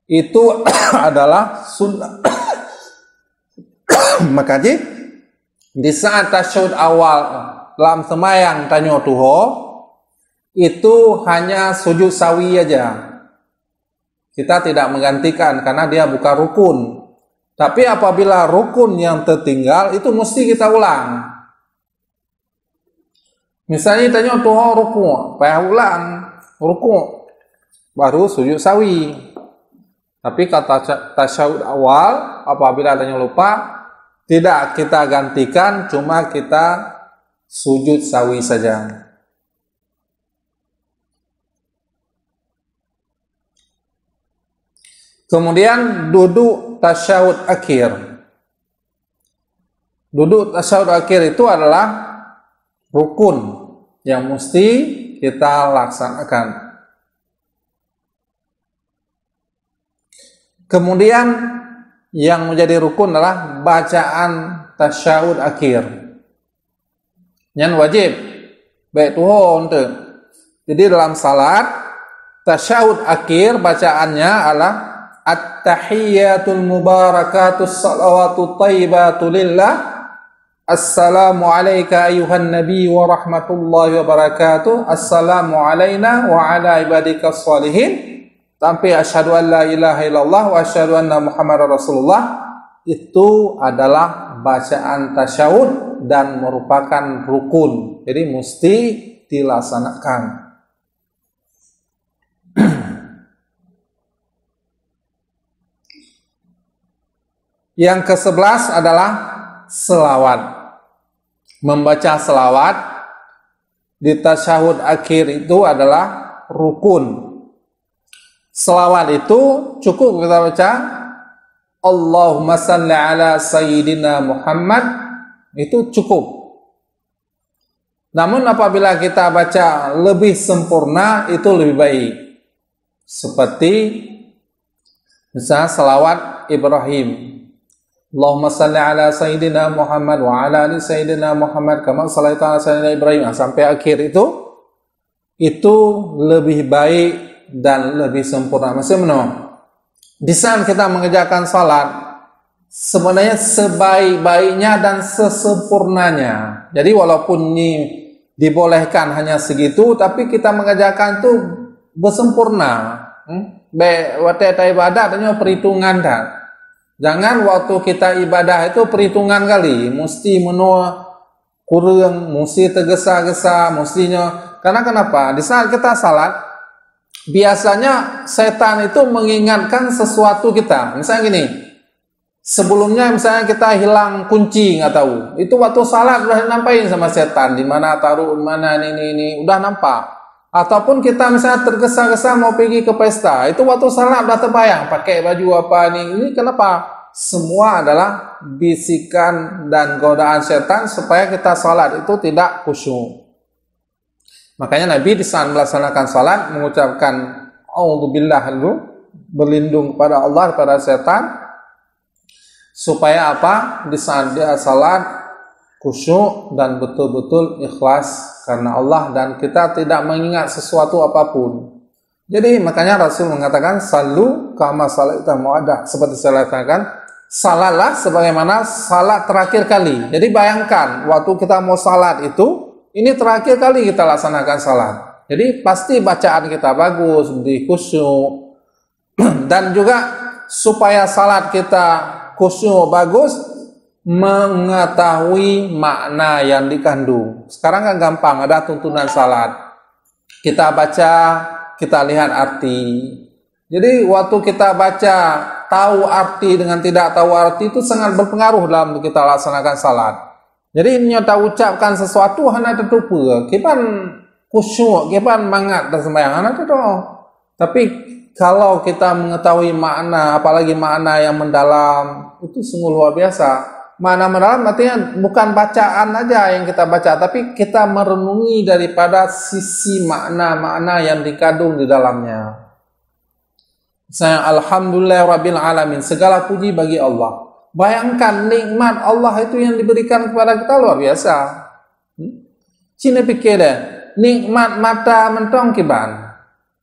itu adalah sunnah. Makanya di saat tasyahud awal dalam sembahyang tanyo tuho itu hanya sujud sawi aja. Kita tidak menggantikan karena dia bukan rukun. Tapi apabila rukun yang tertinggal itu mesti kita ulang. Misalnya tanya tuh ruku, payah ulang ruku, baru sujud sawi. Tapi kata tasyahud awal, apabila tanya lupa, tidak kita gantikan, cuma kita sujud sawi saja. Kemudian duduk tasyahud akhir. Duduk tasyahud akhir itu adalah rukun yang mesti kita laksanakan. Kemudian yang menjadi rukun adalah bacaan tasyahud akhir. Yang wajib baik tuhon tu. Jadi dalam salat tasyahud akhir bacaannya adalah at-tahiyyatul mubarakatus salawatut thayyibatu lillah. Assalamu alayka ayuhan nabi wa rahmatullahi wa barakatuh. Assalamu alayna wa ala ibadikas salihin. Sampai asyhadu an la ilaha illallah wa asyhadu anna muhammadar rasulullah. Itu adalah bacaan tasyahud dan merupakan rukun. Jadi mesti dilaksanakan. Yang ke-11 adalah selawat. Membaca selawat di tasyahud akhir itu adalah rukun. Selawat itu cukup kita baca Allahumma salli ala sayyidina Muhammad, itu cukup. Namun apabila kita baca lebih sempurna itu lebih baik. Seperti misalnya selawat Ibrahim, Allahumma salli ala sayyidina Muhammad wa ala ali sayyidina Muhammad kama shallaita ala sayyidina Ibrahim, sampai akhir itu lebih baik dan lebih sempurna. Maksudnya di saat kita mengerjakan salat sebenarnya sebaik-baiknya dan sesempurnanya. Jadi walaupun ini dibolehkan hanya segitu, tapi kita mengerjakan itu bersempurna. Baik waktu ibadah adanya perhitungan dah. Jangan waktu kita ibadah itu perhitungan kali, mesti menua kurang, mesti tergesa-gesa, mestinya. Karena kenapa? Di saat kita salat, biasanya setan itu mengingatkan sesuatu kita. Misalnya gini, sebelumnya misalnya kita hilang kunci, nggak tahu. Itu waktu salat udah nampain sama setan, di mana taruh, di mana ini, udah nampak. Ataupun kita misalnya tergesa-gesa mau pergi ke pesta, itu waktu salat udah terbayang pakai baju apa ini kenapa? Semua adalah bisikan dan godaan setan supaya kita salat itu tidak khusyuk. Makanya Nabi di saat melaksanakan salat mengucapkan a'udzubillah dulu, berlindung kepada Allah kepada setan, supaya apa? Di saat dia salat khusyuk dan betul-betul ikhlas karena Allah dan kita tidak mengingat sesuatu apapun. Jadi makanya Rasul mengatakan sallu kama salaita mu'addah, seperti saya katakan salatlah sebagaimana salat terakhir kali. Jadi bayangkan waktu kita mau salat itu, ini terakhir kali kita laksanakan salat. Jadi pasti bacaan kita bagus, di khusyuk. Dan juga supaya salat kita khusyuk bagus, mengetahui makna yang dikandung. Sekarang kan gampang, ada tuntunan salat. Kita baca, kita lihat arti. Jadi waktu kita baca, tahu arti dengan tidak tahu arti itu sangat berpengaruh dalam kita laksanakan salat. Jadi nyata ucapkan sesuatu hanya tertutup, kipan khusyuk, kipan mangat dan sembahyang hanya itu. Tapi kalau kita mengetahui makna, apalagi makna yang mendalam, itu sungguh luar biasa. Makna mendalam artinya bukan bacaan aja yang kita baca, tapi kita merenungi daripada sisi makna-makna yang dikandung di dalamnya. Saya alhamdulillah rabbil alamin, segala puji bagi Allah. Bayangkan nikmat Allah itu yang diberikan kepada kita luar biasa. Cina pikir deh, nikmat mata mentong kiban.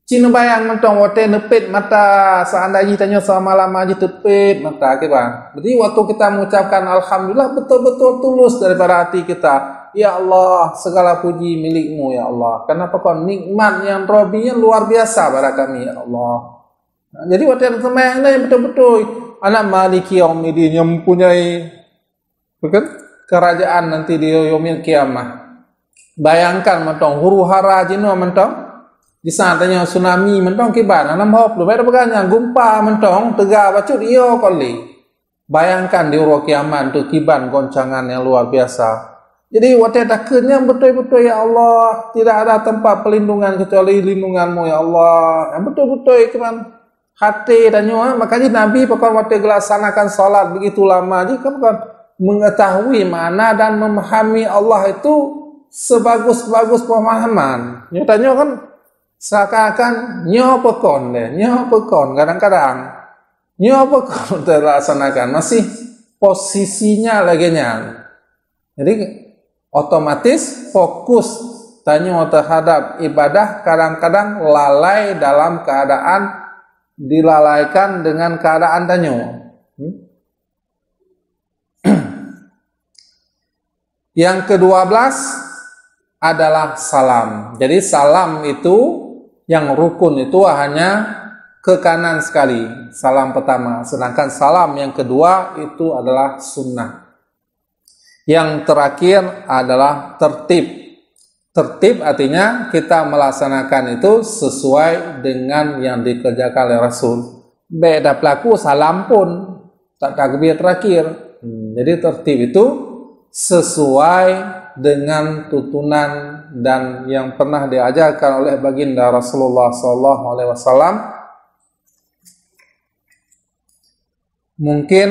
Cina bayang mentong waktu nepit mata, seandainya tanya sama malam aja tepit mata kiban. Jadi waktu kita mengucapkan alhamdulillah betul-betul tulus daripada hati kita. Ya Allah, segala puji milikmu ya Allah. Kenapa kau nikmat yang robinya luar biasa pada kami ya Allah. Nah, jadi waktu sembahyang ini betul-betul anak maliki yaumidin yang mempunyai bukan kerajaan nanti di yaumil kiamah. Bayangkan mentong huru hara jinu mentong di saatnya tsunami mentong kiban anam hop lu bayar beganya gumpa mentong tegak bacut iyo kali. Bayangkan di uro kiamat tu kiban goncangan yang luar biasa. Jadi waktu takutnya betul-betul ya Allah, tidak ada tempat pelindungan kecuali lindunganmu ya Allah. Yang betul-betul kiban hati dan nyawa. Makanya Nabi pokok waktu melaksanakan salat begitu lama aja kan mengetahui mana dan memahami Allah itu sebagus-bagus pemahaman. Nyatanya kan seakan-akan nyopekon kadang-kadang nyopekon terlaksanakan masih posisinya lagi nya. Jadi otomatis fokus tanya terhadap ibadah kadang-kadang lalai dalam keadaan dilalaikan dengan keadaan tanya. Yang ke-12 adalah salam. Jadi salam itu yang rukun itu hanya ke kanan sekali, salam pertama. Sedangkan salam yang kedua itu adalah sunnah. Yang terakhir adalah tertib. Tertib artinya kita melaksanakan itu sesuai dengan yang dikerjakan oleh Rasul. Beda pelaku salam pun tak takbir terakhir. Jadi tertib itu sesuai dengan tuntunan dan yang pernah diajarkan oleh baginda Rasulullah SAW. Mungkin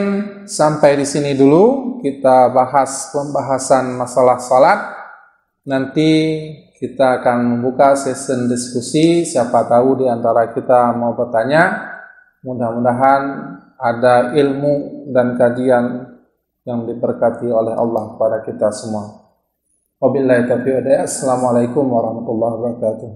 sampai di sini dulu kita bahas pembahasan masalah salat. Nanti kita akan membuka sesi diskusi. Siapa tahu di antara kita mau bertanya. Mudah-mudahan ada ilmu dan kajian yang diberkati oleh Allah kepada kita semua. Wabillahi taufiq wal hidayah. Assalamualaikum warahmatullahi wabarakatuh.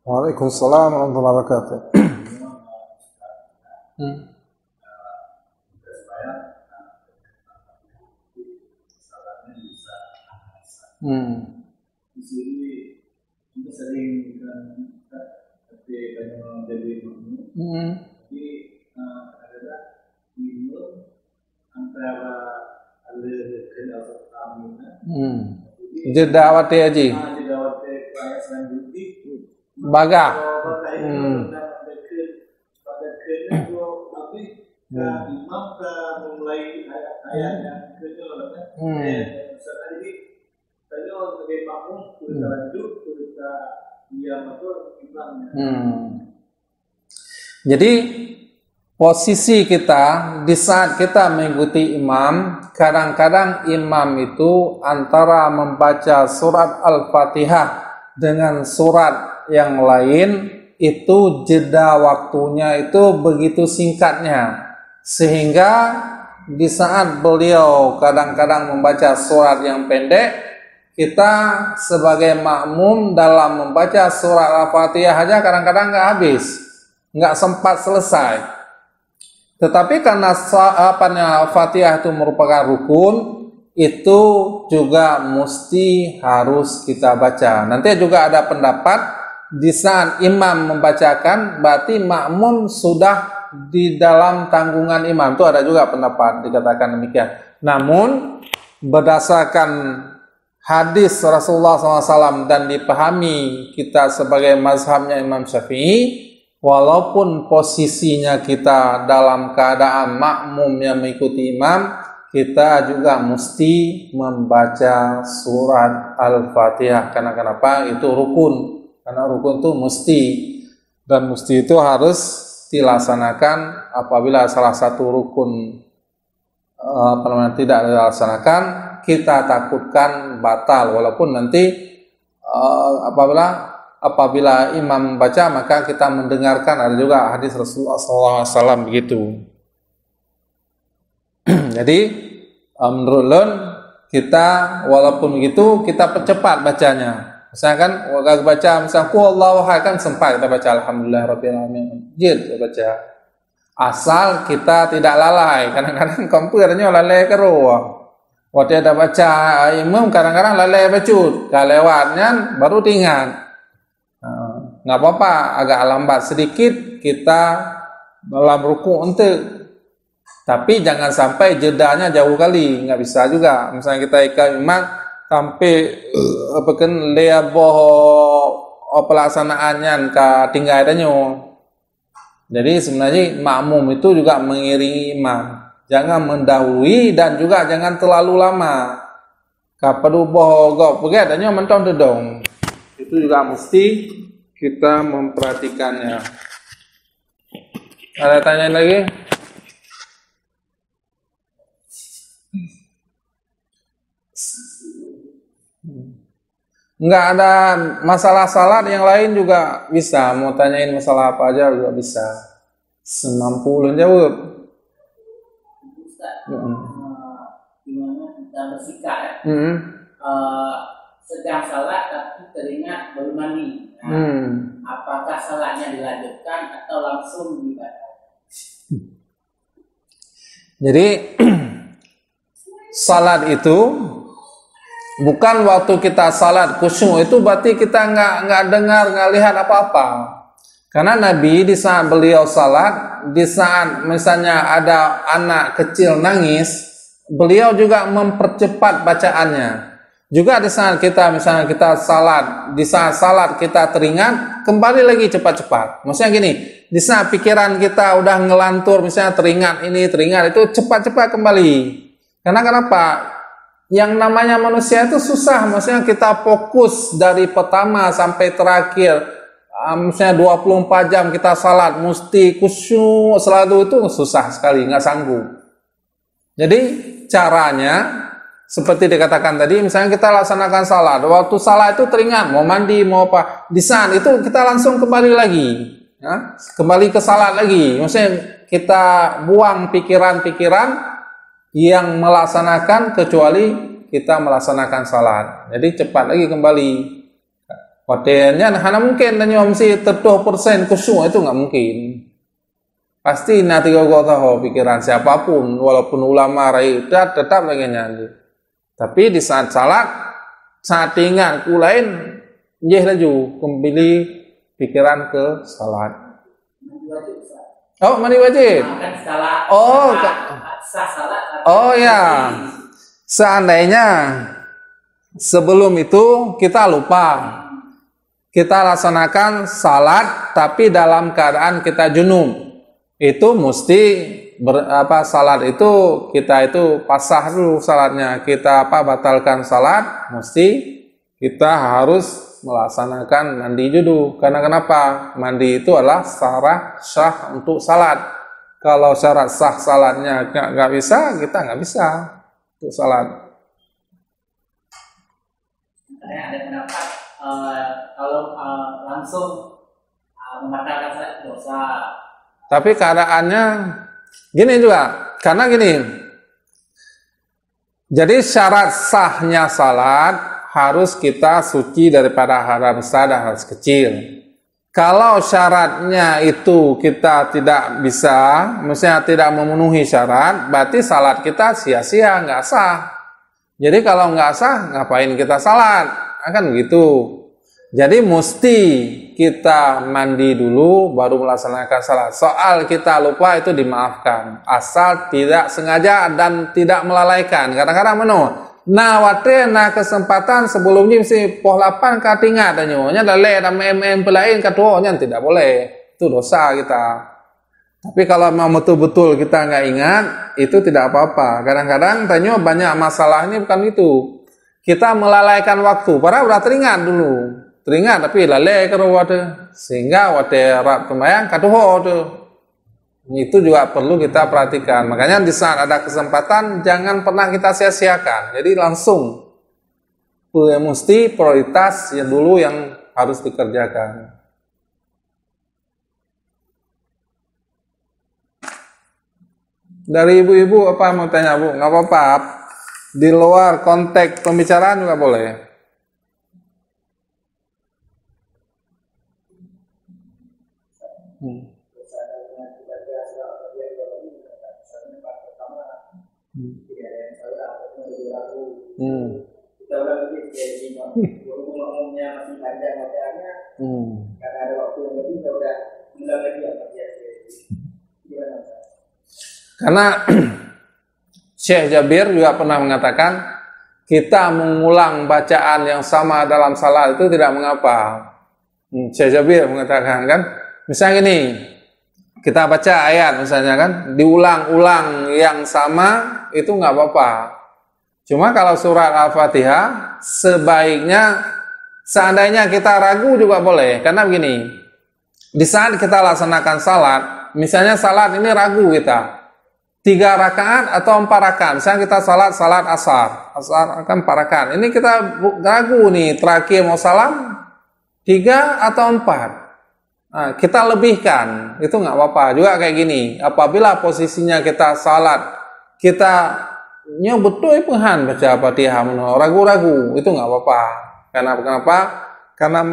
Waalaikumsalam warahmatullahi wabarakatuh. Di sini kita sering tapi kadang jadi tapi kadang bingung antara ada kedua kami Jeda awate aji. jeda waktu ayat selanjutnya Baga. pada kedua tapi imam mulai ayat yang kedua misalnya ini saya sebagai makmum kita lanjut kita diam atau imamnya. Jadi posisi kita di saat kita mengikuti imam, kadang-kadang imam itu antara membaca surat Al-Fatihah dengan surat yang lain itu jeda waktunya itu begitu singkatnya, sehingga di saat beliau kadang-kadang membaca surat yang pendek, kita sebagai makmum dalam membaca surat Al-Fatihah aja kadang-kadang nggak habis, nggak sempat selesai. Tetapi karena Al-Fatihah itu merupakan rukun, itu juga mesti harus kita baca. Nanti juga ada pendapat di saat imam membacakan berarti makmum sudah di dalam tanggungan imam. Itu ada juga pendapat dikatakan demikian. Namun berdasarkan hadis Rasulullah SAW dan dipahami kita sebagai mazhabnya Imam Syafi'i, walaupun posisinya kita dalam keadaan makmum yang mengikuti imam, kita juga mesti membaca surat Al-Fatihah. Karena kenapa? Itu rukun. Karena rukun itu mesti, dan mesti itu harus dilaksanakan. Apabila salah satu rukun tidak dilaksanakan, kita takutkan batal. Walaupun nanti apabila imam membaca, maka kita mendengarkan. Ada juga hadis Rasulullah SAW begitu. Jadi menurut Lun, kita walaupun begitu kita percepat bacanya. Misalkan waktu baca misalkan Allahu Akbar kan sempat kita baca Alhamdulillah Rabbil Alamin. Kita baca. Asal kita tidak lalai. Kadang-kadang komputernya lalai keruh. Waktu ada baca imam kadang-kadang lalai bacut. Kalau lewatnya baru ingat. Nggak apa-apa, agak lambat sedikit kita dalam ruku untuk. Tapi jangan sampai jedanya jauh kali, nggak bisa juga. Misalnya kita ikut imam sampai pelaksanaannya ke tinggal adanya. Jadi sebenarnya makmum itu juga mengiringi imam. Jangan mendahului dan juga jangan terlalu lama. Kapadu bohong, pergi adanya mentong dedong. Itu juga mesti kita memperhatikannya. Ada tanya lagi? Enggak ada masalah salat yang lain juga bisa. Mau tanyain masalah apa aja juga bisa. Semampu ulun jawab. Gimana kita bersikap ya? Sedang salat tapi teringat baru mandi. Apakah salatnya dilanjutkan atau langsung dibatalkan? Jadi salat itu bukan waktu kita salat khusyuk itu berarti kita nggak dengar, nggak lihat apa-apa. Karena Nabi di saat beliau salat, di saat misalnya ada anak kecil nangis, beliau juga mempercepat bacaannya. Juga di saat kita misalnya kita salat, di saat salat kita teringat, kembali lagi cepat-cepat. Maksudnya gini, di saat pikiran kita udah ngelantur, misalnya teringat ini, teringat itu, cepat-cepat kembali. Karena kenapa? Yang namanya manusia itu susah, maksudnya kita fokus dari pertama sampai terakhir, misalnya 24 jam kita salat, mesti khusyuk selalu, itu susah sekali, nggak sanggup. Jadi caranya seperti dikatakan tadi, misalnya kita laksanakan salat, waktu salat itu teringat mau mandi mau apa, di saat itu kita langsung kembali lagi, ya? Kembali ke salat lagi, maksudnya kita buang pikiran-pikiran yang melaksanakan kecuali kita melaksanakan salat. Jadi cepat lagi kembali. Hotelnya hanya mungkin dan mesti 30% khusyuk, itu nggak mungkin. Pasti nanti kau tahu pikiran siapapun, walaupun ulama rai tetap lagi nyanyi. Tapi di saat salat, saat ingat kulain, jeh laju kembali pikiran ke salat. Oh, mandi wajib. Oh ya. Seandainya sebelum itu kita lupa, kita laksanakan salat tapi dalam keadaan kita junub, itu mesti salat itu kita itu pasah dulu salatnya, kita batalkan salat, mesti kita harus melaksanakan mandi dulu. Karena kenapa? Mandi itu adalah syarat sah untuk salat. Kalau syarat sah salatnya nggak bisa, kita nggak bisa untuk salat. Ada pendapat kalau langsung membatalkan salat dosa. Tapi keadaannya gini juga, karena gini. Jadi syarat sahnya salat harus kita suci daripada hadas besar dan hadas kecil. Kalau syaratnya itu kita tidak bisa, misalnya tidak memenuhi syarat, berarti salat kita sia-sia, nggak sah. Jadi kalau nggak sah, ngapain kita salat? Akan begitu. Jadi mesti kita mandi dulu baru melaksanakan salat. Soal kita lupa itu dimaafkan, asal tidak sengaja dan tidak melalaikan. Kadang-kadang nah wate na kesempatan sebelumnya mesti poh 8 katingat nya daleh dan pelain katuanya tidak boleh. Itu dosa kita. Tapi kalau mau betul-betul kita nggak ingat, itu tidak apa-apa. Kadang-kadang tanya banyak masalahnya bukan itu. Kita melalaikan waktu, padahal udah teringat dulu. Teringat tapi lalai ke wate, sehingga wate rat kemayang katuho tuh. Itu juga perlu kita perhatikan. Makanya di saat ada kesempatan jangan pernah kita sia-siakan. Jadi langsung mesti prioritas yang dulu yang harus dikerjakan. Dari ibu-ibu apa mau tanya Bu? Nggak apa-apa. Di luar konteks pembicaraan juga boleh. Kita ulang lagi jadi ngomongnya masih panjang materialnya, karena ada waktu yang lebih kita udah ulang lagi apa gimana? Karena Syekh Jabir juga pernah mengatakan kita mengulang bacaan yang sama dalam salat itu tidak mengapa. Syekh Jabir mengatakan kan, misalnya gini, kita baca ayat misalnya kan, diulang-ulang yang sama itu nggak apa-apa. Cuma kalau surat Al-Fatihah sebaiknya seandainya kita ragu juga boleh, karena begini, di saat kita laksanakan salat, misalnya salat ini ragu kita 3 rakaat atau 4 rakaat, misalnya kita salat asar kan 4 rakaat, ini kita ragu nih terakhir mau salam 3 atau 4. Nah, kita lebihkan, itu nggak apa-apa. Juga kayak gini, apabila posisinya kita salat, kita betul penhan baca Fatihah, ragu-ragu, itu nggak apa-apa. Kenapa? Karena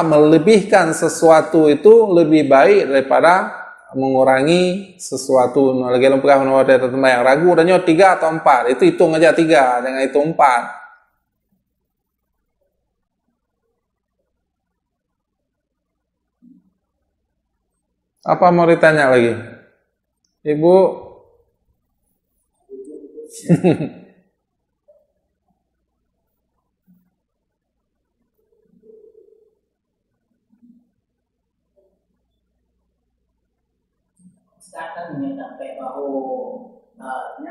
melebihkan sesuatu itu lebih baik daripada mengurangi sesuatu. Lagi lempah yang ragu, adanya 3 atau 4, itu hitung aja 3, jangan hitung 4. Apa mau ditanya lagi? Ibu? Sekarang sampai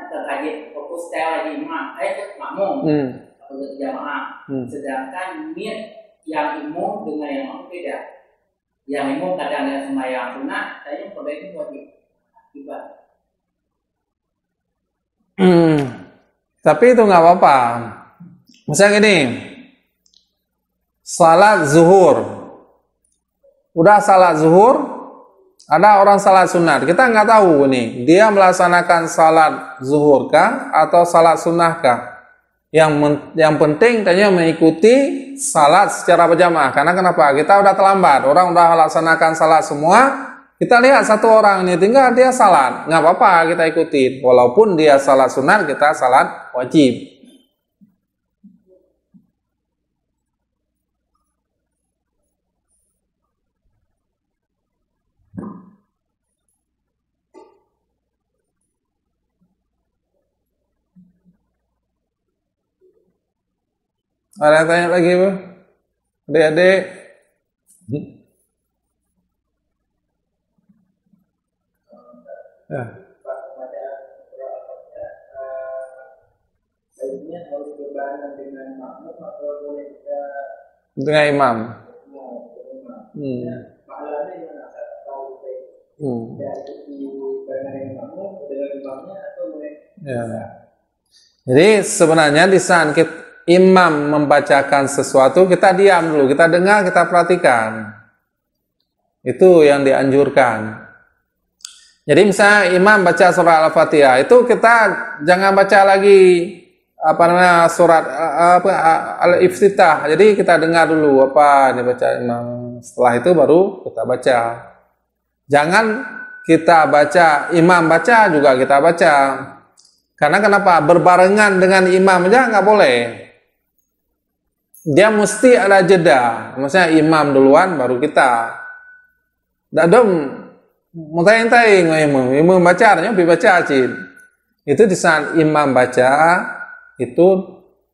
terkait fokus lagi makmum atau jamaah. Sedangkan niat yang imam dengan yang makmum beda. Yang imam kadang ada sembahyang sunat, saya perbaiki wajib ibadah. Tapi itu nggak apa-apa. Misalnya gini, salat zuhur, udah salat zuhur, ada orang salat sunat, kita nggak tahu nih, dia melaksanakan salat zuhur kah atau salat sunnah kah? Yang penting tanya mengikuti salat secara berjamaah. Karena kenapa? Kita udah terlambat, orang udah melaksanakan salat semua, kita lihat satu orang ini tinggal dia salat, nggak apa-apa kita ikuti, walaupun dia salat sunat, kita salat wajib. Ada yang tanya lagi, Bu? Adik-adik? Ya. Dengan imam. Ya. Jadi sebenarnya di saat imam membacakan sesuatu, kita diam dulu, kita dengar, kita perhatikan. Itu yang dianjurkan. Jadi misalnya imam baca surat Al-Fatihah, itu kita jangan baca lagi surat Al-Iftitah. Jadi kita dengar dulu apa dibaca imam. Setelah itu baru kita baca. Jangan kita baca, imam baca juga kita baca. Karena kenapa? Berbarengan dengan imam aja nggak boleh. Dia mesti ada jeda. Maksudnya imam duluan baru kita. Dadom mutai-mutai imam baca artinya baca cin. Itu di saat imam baca itu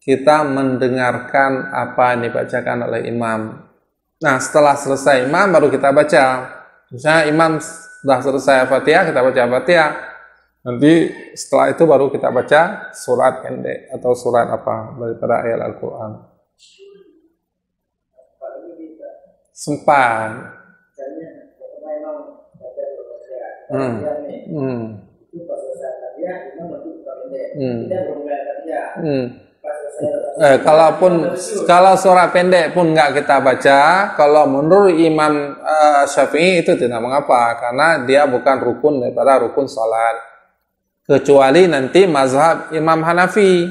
kita mendengarkan apa yang dibacakan oleh imam. Nah, setelah selesai imam baru kita baca. Misalnya imam sudah selesai Fatihah, kita baca Fatihah. Nanti setelah itu baru kita baca surat pendek atau surat apa daripada ayat Al-Quran. Sempat. Kalau surat pendek pun nggak kita baca, kalau menurut Imam Syafi'i itu tidak mengapa, karena dia bukan rukun daripada rukun salat. Kecuali nanti mazhab Imam Hanafi.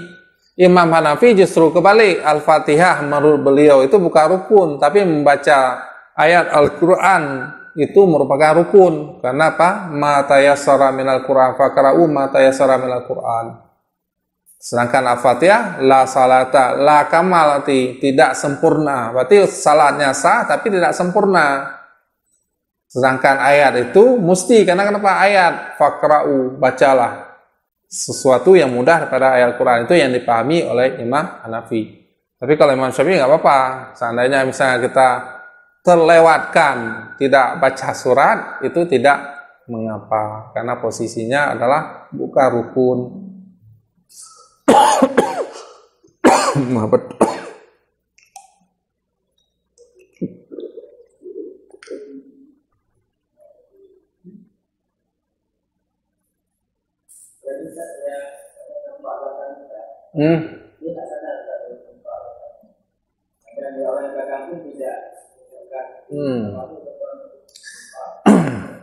Imam Hanafi justru kebalik, Al-Fatihah menurut beliau itu bukan rukun, tapi membaca ayat Al-Quran itu merupakan rukun. Karena apa? Ma tayassara minal Quran faqra'u ma tayassara minal Quran. Sedangkan Al-Fatihah la salata la kamalati, tidak sempurna. Berarti salatnya sah tapi tidak sempurna. Sedangkan ayat itu mesti, karena kenapa? Ayat faqra'u, bacalah. Sesuatu yang mudah daripada ayat Al-Quran, itu yang dipahami oleh Imam Hanafi. Tapi kalau Imam Syafi'i nggak apa-apa. Seandainya misalnya kita terlewatkan tidak baca surat itu tidak mengapa, karena posisinya adalah bukan rukun.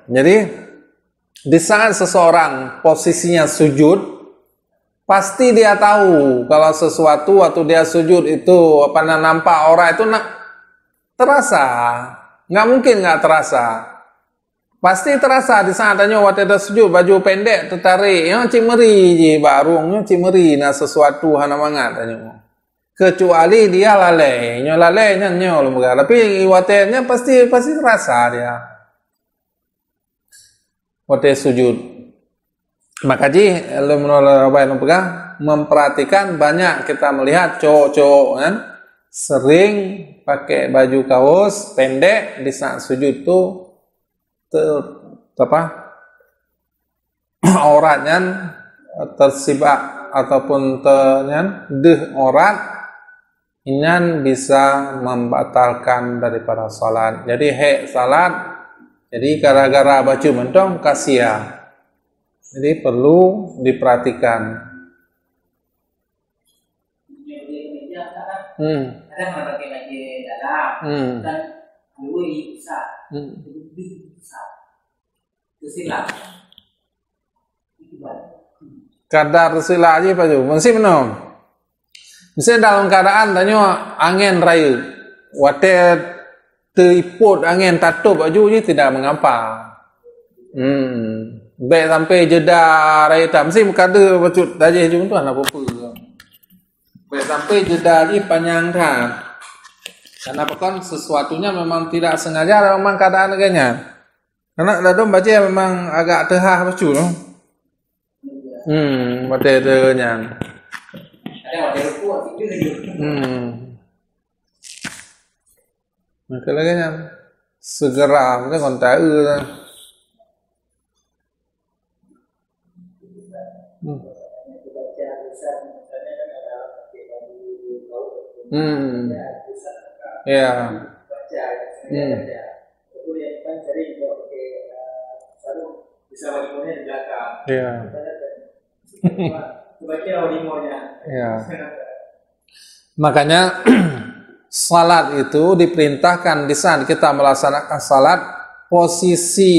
Jadi di saat seseorang posisinya sujud, pasti dia tahu kalau sesuatu waktu dia sujud itu nampak orang itu terasa, nggak mungkin nggak terasa. Pasti terasa di saat tanya waktu ada sujud baju pendek tertarik, yang cimeri je barungnya cimeri na sesuatu hana mangat tanya. Kecuali dia lalai nyo lembaga, tapi watenya pasti terasa dia. Waktu sujud. Maka lembaga memperhatikan banyak kita melihat cowok-cowok kan sering pakai baju kaos pendek di saat sujud tuh auratnya tersibak ataupun aurat ini bisa membatalkan daripada salat. Jadi salat jadi gara-gara baju mentong kasihan. Jadi perlu diperhatikan. Kadang pakai baju dalam dan lui besar, lebih besar. Tersilang. Kadar tersilang aja baju. Masih benar. Misalnya dalam keadaan tanya angin raya, water teriput angin tatup baju je tidak mengapa. Baik sampai jeda raya tak mesti kada bacut tajih je tuan apa-apa. Baik sampai jeda je panjang kan. Karena kan sesuatunya memang tidak sengaja, memang keadaan neganya. Karena dadom baca memang agak terhah bacu no. Baca ternya. Maka lagi nya segera kita kontak lah. Ya. Ya. Ya. Makanya salat itu diperintahkan di saat kita melaksanakan salat, posisi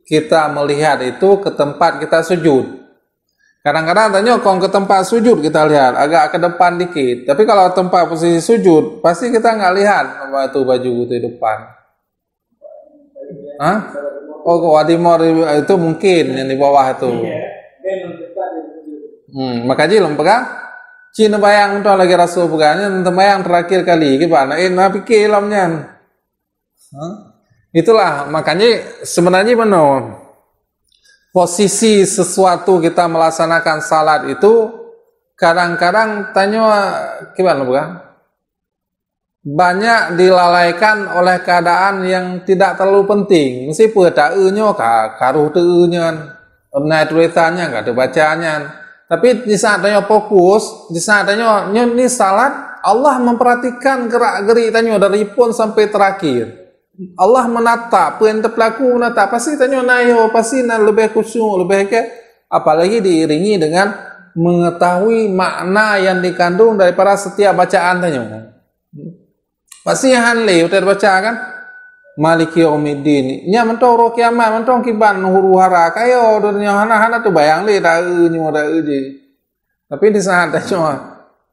kita melihat itu ke tempat kita sujud. Kadang-kadang tanya kalau ke tempat sujud kita lihat agak ke depan dikit. Tapi kalau tempat posisi sujud pasti kita nggak lihat apa itu baju itu di depan. Hah? Oh, wadimor itu mungkin yang di bawah itu. Makanya lempega Cina bayang tu lagi rasul pegangnya bayang terakhir kali gimana? Pikir lamnya. Itulah makanya sebenarnya benar. Posisi sesuatu kita melaksanakan salat itu kadang-kadang tanya gimana bukan? Banyak dilalaikan oleh keadaan yang tidak terlalu penting. Mesti petaenya karuh teunya, omnai tulisannya enggak ada bacanya. Tapi di saat tanya fokus, di saat tanya ini salat, Allah memperhatikan gerak-gerik tanya dari pun sampai terakhir. Allah menatap, perintah pelaku menatap, pasti tanya nayo, pasti lebih khusyuk, lebih apalagi diiringi dengan mengetahui makna yang dikandung daripada setiap bacaan tanya. Pasti hanle udah baca kan? Maliki yaumiddin. Nya mentong ro kiamat, mentong kiban huru hara kayo dunia hana-hana tu bayang le da je. Tapi di saat tanya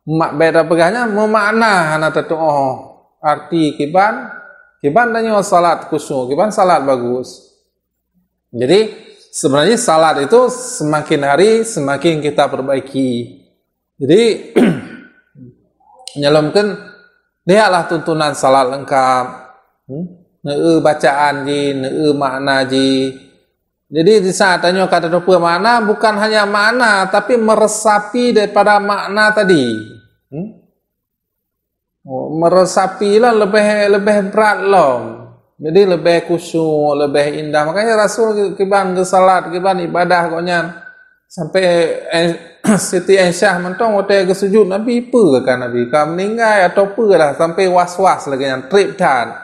mak beda pegahnya memakna hana tu arti kiban tanya salat khusyuk, kiban salat bagus. Jadi sebenarnya salat itu semakin hari semakin kita perbaiki. Jadi nyalomkan lihatlah tuntunan salat lengkap. Bacaan ji, makna ji. Jadi di saat tanya kata apa makna bukan hanya makna tapi meresapi daripada makna tadi. meresapi lah lebih berat lah. Jadi lebih khusyuk, lebih indah. Makanya Rasul kiban ke salat, kiban ibadah koknya sampai Siti Aisyah mentong waktu ke sujud Nabi apa kan Nabi? Kau meninggal atau apa lah sampai was-was lagi yang trip dan.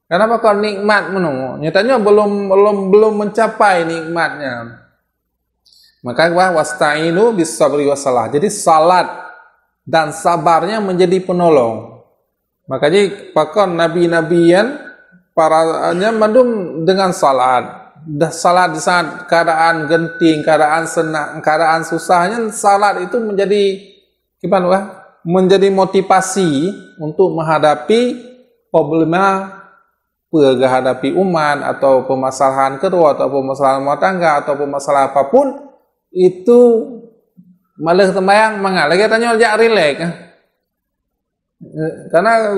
Kenapa kau nikmat menunggu? Nyatanya belum mencapai nikmatnya. Maka wasta'inu bis sabri wassalah. Jadi salat dan sabarnya menjadi penolong. Makanya pakon nabi-nabian paranya mandum dengan salat. Dah salat di saat keadaan genting, keadaan senang, keadaan susahnya, salat itu menjadi gimana? Menjadi motivasi untuk menghadapi problema menghadapi umat atau permasalahan kedua atau permasalahan rumah tangga atau permasalahan apapun itu malah sembahyang mangal lagi tanya jak relax karena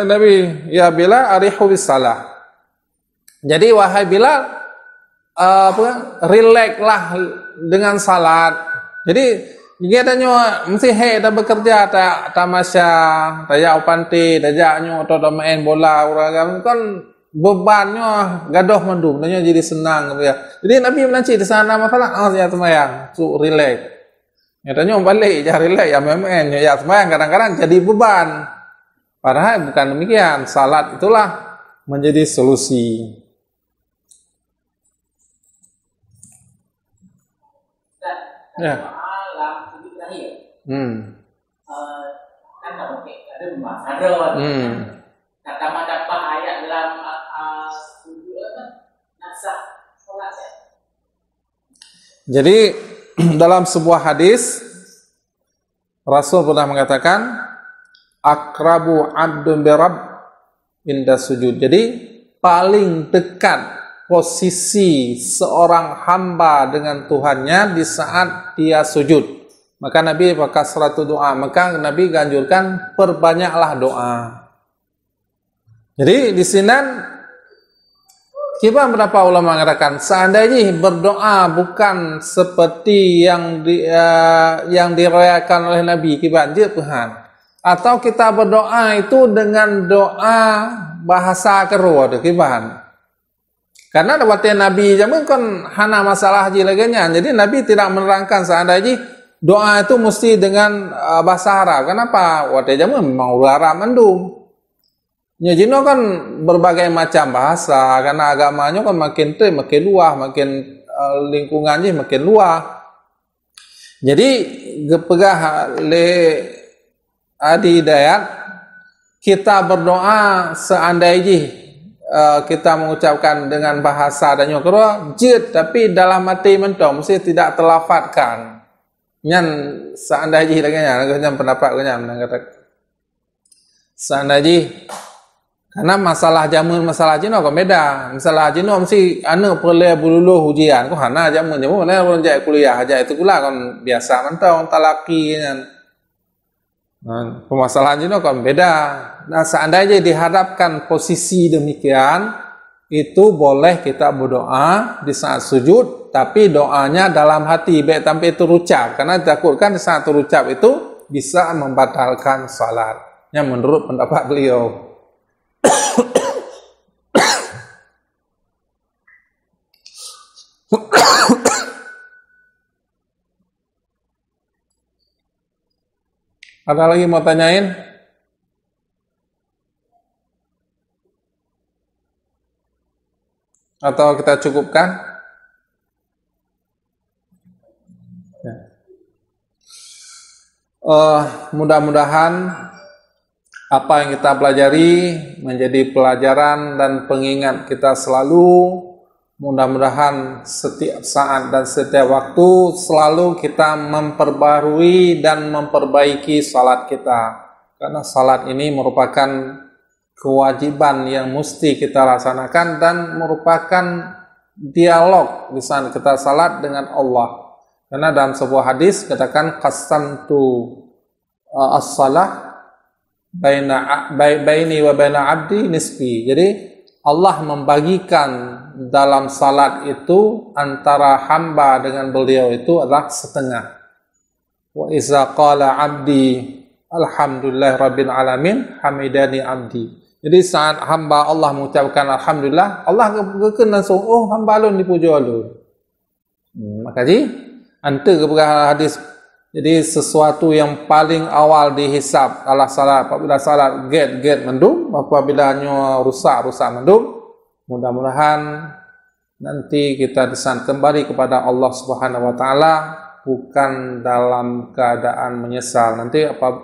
Nabi ya Bilal arihu bis salah. Jadi wahai Bilal relax lah dengan salat. Jadi dia tanya mesti dah bekerja tak tamasya tak jak pantai tak jaknya atau main bola orang kan bebannya gadoh mendung tanya jadi senang gitu ya. Jadi Nabi menanci di sana masalah ya sembahyang su relax. Ya tanya balik ya relax ya main ya sembahyang kadang-kadang jadi beban. Padahal bukan demikian. Salat itulah menjadi solusi. Ya. Kan ada pembahasan. Kata dapat ayat dalam nasah salat. Jadi dalam sebuah hadis Rasul pernah mengatakan akrabu abdun birab inda sujud. Jadi paling dekat posisi seorang hamba dengan Tuhannya di saat dia sujud. Maka Nabi kasratu doa. Maka Nabi ganjurkan perbanyaklah doa. Jadi di sini kita berapa ulama mengatakan seandainya berdoa bukan seperti yang diriwayatkan oleh Nabi kiban je Tuhan, atau kita berdoa itu dengan doa bahasa kedua tu kiban. Karena waktu Nabi zaman kan hana masalah je laganya. Jadi Nabi tidak menerangkan seandainya doa itu mesti dengan bahasa Arab. Kenapa? Waktu zaman memang Arab mendung. Ya jino kan berbagai macam bahasa karena agamanya kan makin luas, makin lingkungannya makin luas. Jadi gepegah le adi hidayat kita berdoa seandainya kita mengucapkan dengan bahasa dan yang kedua jid tapi dalam hati mentong mesti tidak terlafadzkan. Nyan seandainya lagi pendapat kanya kata seandainya karena masalah jamun masalah jino kan beda. Masalah jino mesti anu perle bululuh ujian. Ko hana jamun mana orang jai kuliah aja itu pula kan biasa mentong talaki kan. Permasalahan jino kan beda. Nah, seandainya dihadapkan posisi demikian, itu boleh kita berdoa di saat sujud, tapi doanya dalam hati baik tanpa itu ucap. Karena takutkan di saat ucap itu bisa membatalkan salat. Yang menurut pendapat beliau. Ada lagi mau tanyain? Atau kita cukupkan? Ya. Mudah-mudahan apa yang kita pelajari menjadi pelajaran dan pengingat kita selalu. Mudah-mudahan setiap saat dan setiap waktu selalu kita memperbarui dan memperbaiki salat kita. Karena salat ini merupakan kewajiban yang mesti kita laksanakan dan merupakan dialog di saat kita salat dengan Allah. Karena dalam sebuah hadis katakan qasamtu as-salah baini wa baina abdi nisfi. Jadi Allah membagikan dalam salat itu antara hamba dengan beliau itu adalah setengah. Wa iza qala abdi alhamdulillah rabbil alamin hamidani abdi. Jadi saat hamba Allah mengucapkan alhamdulillah, Allah berkenan langsung, oh hamba alun dipuja alun. Makanya ante kepada hadis. Jadi sesuatu yang paling awal dihisab adalah salat. Apabila salat get mendung, apabila rusak mendung. Mudah-mudahan nanti kita disan kembali kepada Allah Subhanahu wa taala bukan dalam keadaan menyesal. Nanti apa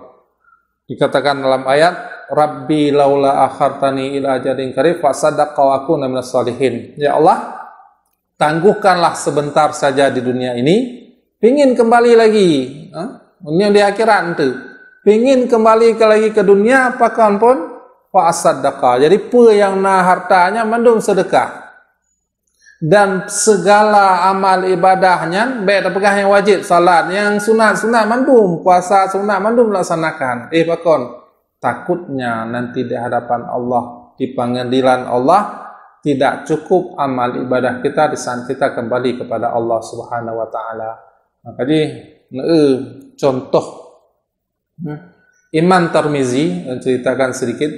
dikatakan dalam ayat Rabbi laula akhartani ila ajalin qarib fa saddaqa wa akuna minas salihin. Ya Allah, tangguhkanlah sebentar saja di dunia ini, pingin kembali lagi. Ini di akhirat itu. Pingin kembali lagi ke dunia, apakah pun fa saddaqa. Jadi apa yang na hartanya mendung sedekah. Dan segala amal ibadahnya baik apakah yang wajib salat, yang sunat mendung, puasa sunat mendung laksanakan. Pakon takutnya nanti di hadapan Allah, di pengadilan Allah tidak cukup amal ibadah kita di saat kita kembali kepada Allah Subhanahu wa taala. Jadi contoh Imam Tirmizi ceritakan sedikit.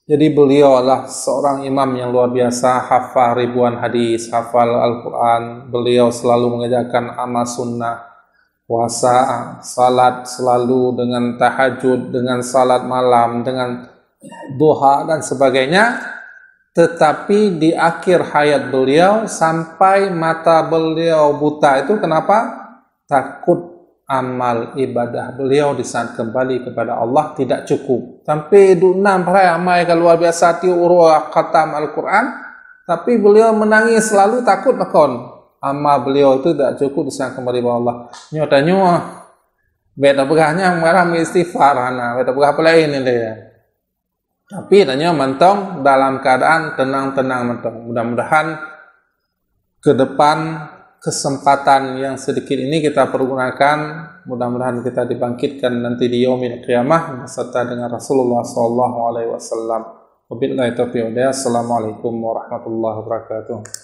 Jadi beliau adalah seorang imam yang luar biasa, hafal ribuan hadis, hafal Al-Quran. Beliau selalu mengajarkan amal sunnah, puasa, salat selalu dengan tahajud, dengan salat malam, dengan duha dan sebagainya. Tetapi di akhir hayat beliau sampai mata beliau buta itu kenapa? Takut amal ibadah beliau di saat kembali kepada Allah tidak cukup. Sampai dunam perai amal yang luar biasa tiurah khatam Al-Quran, tapi beliau menangis selalu takut makon amal beliau itu tidak cukup di saat kembali kepada Allah. Nyatanya beda begahnya marah istighfar beda begah apa lain ini dia. Tapi tanya mentong dalam keadaan tenang-tenang mentong. Mudah-mudahan ke depan kesempatan yang sedikit ini kita pergunakan, mudah-mudahan kita dibangkitkan nanti di yaumil qiyamah beserta dengan Rasulullah sallallahu alaihi wasallam. Wabillahi taufiq. Assalamualaikum warahmatullahi wabarakatuh.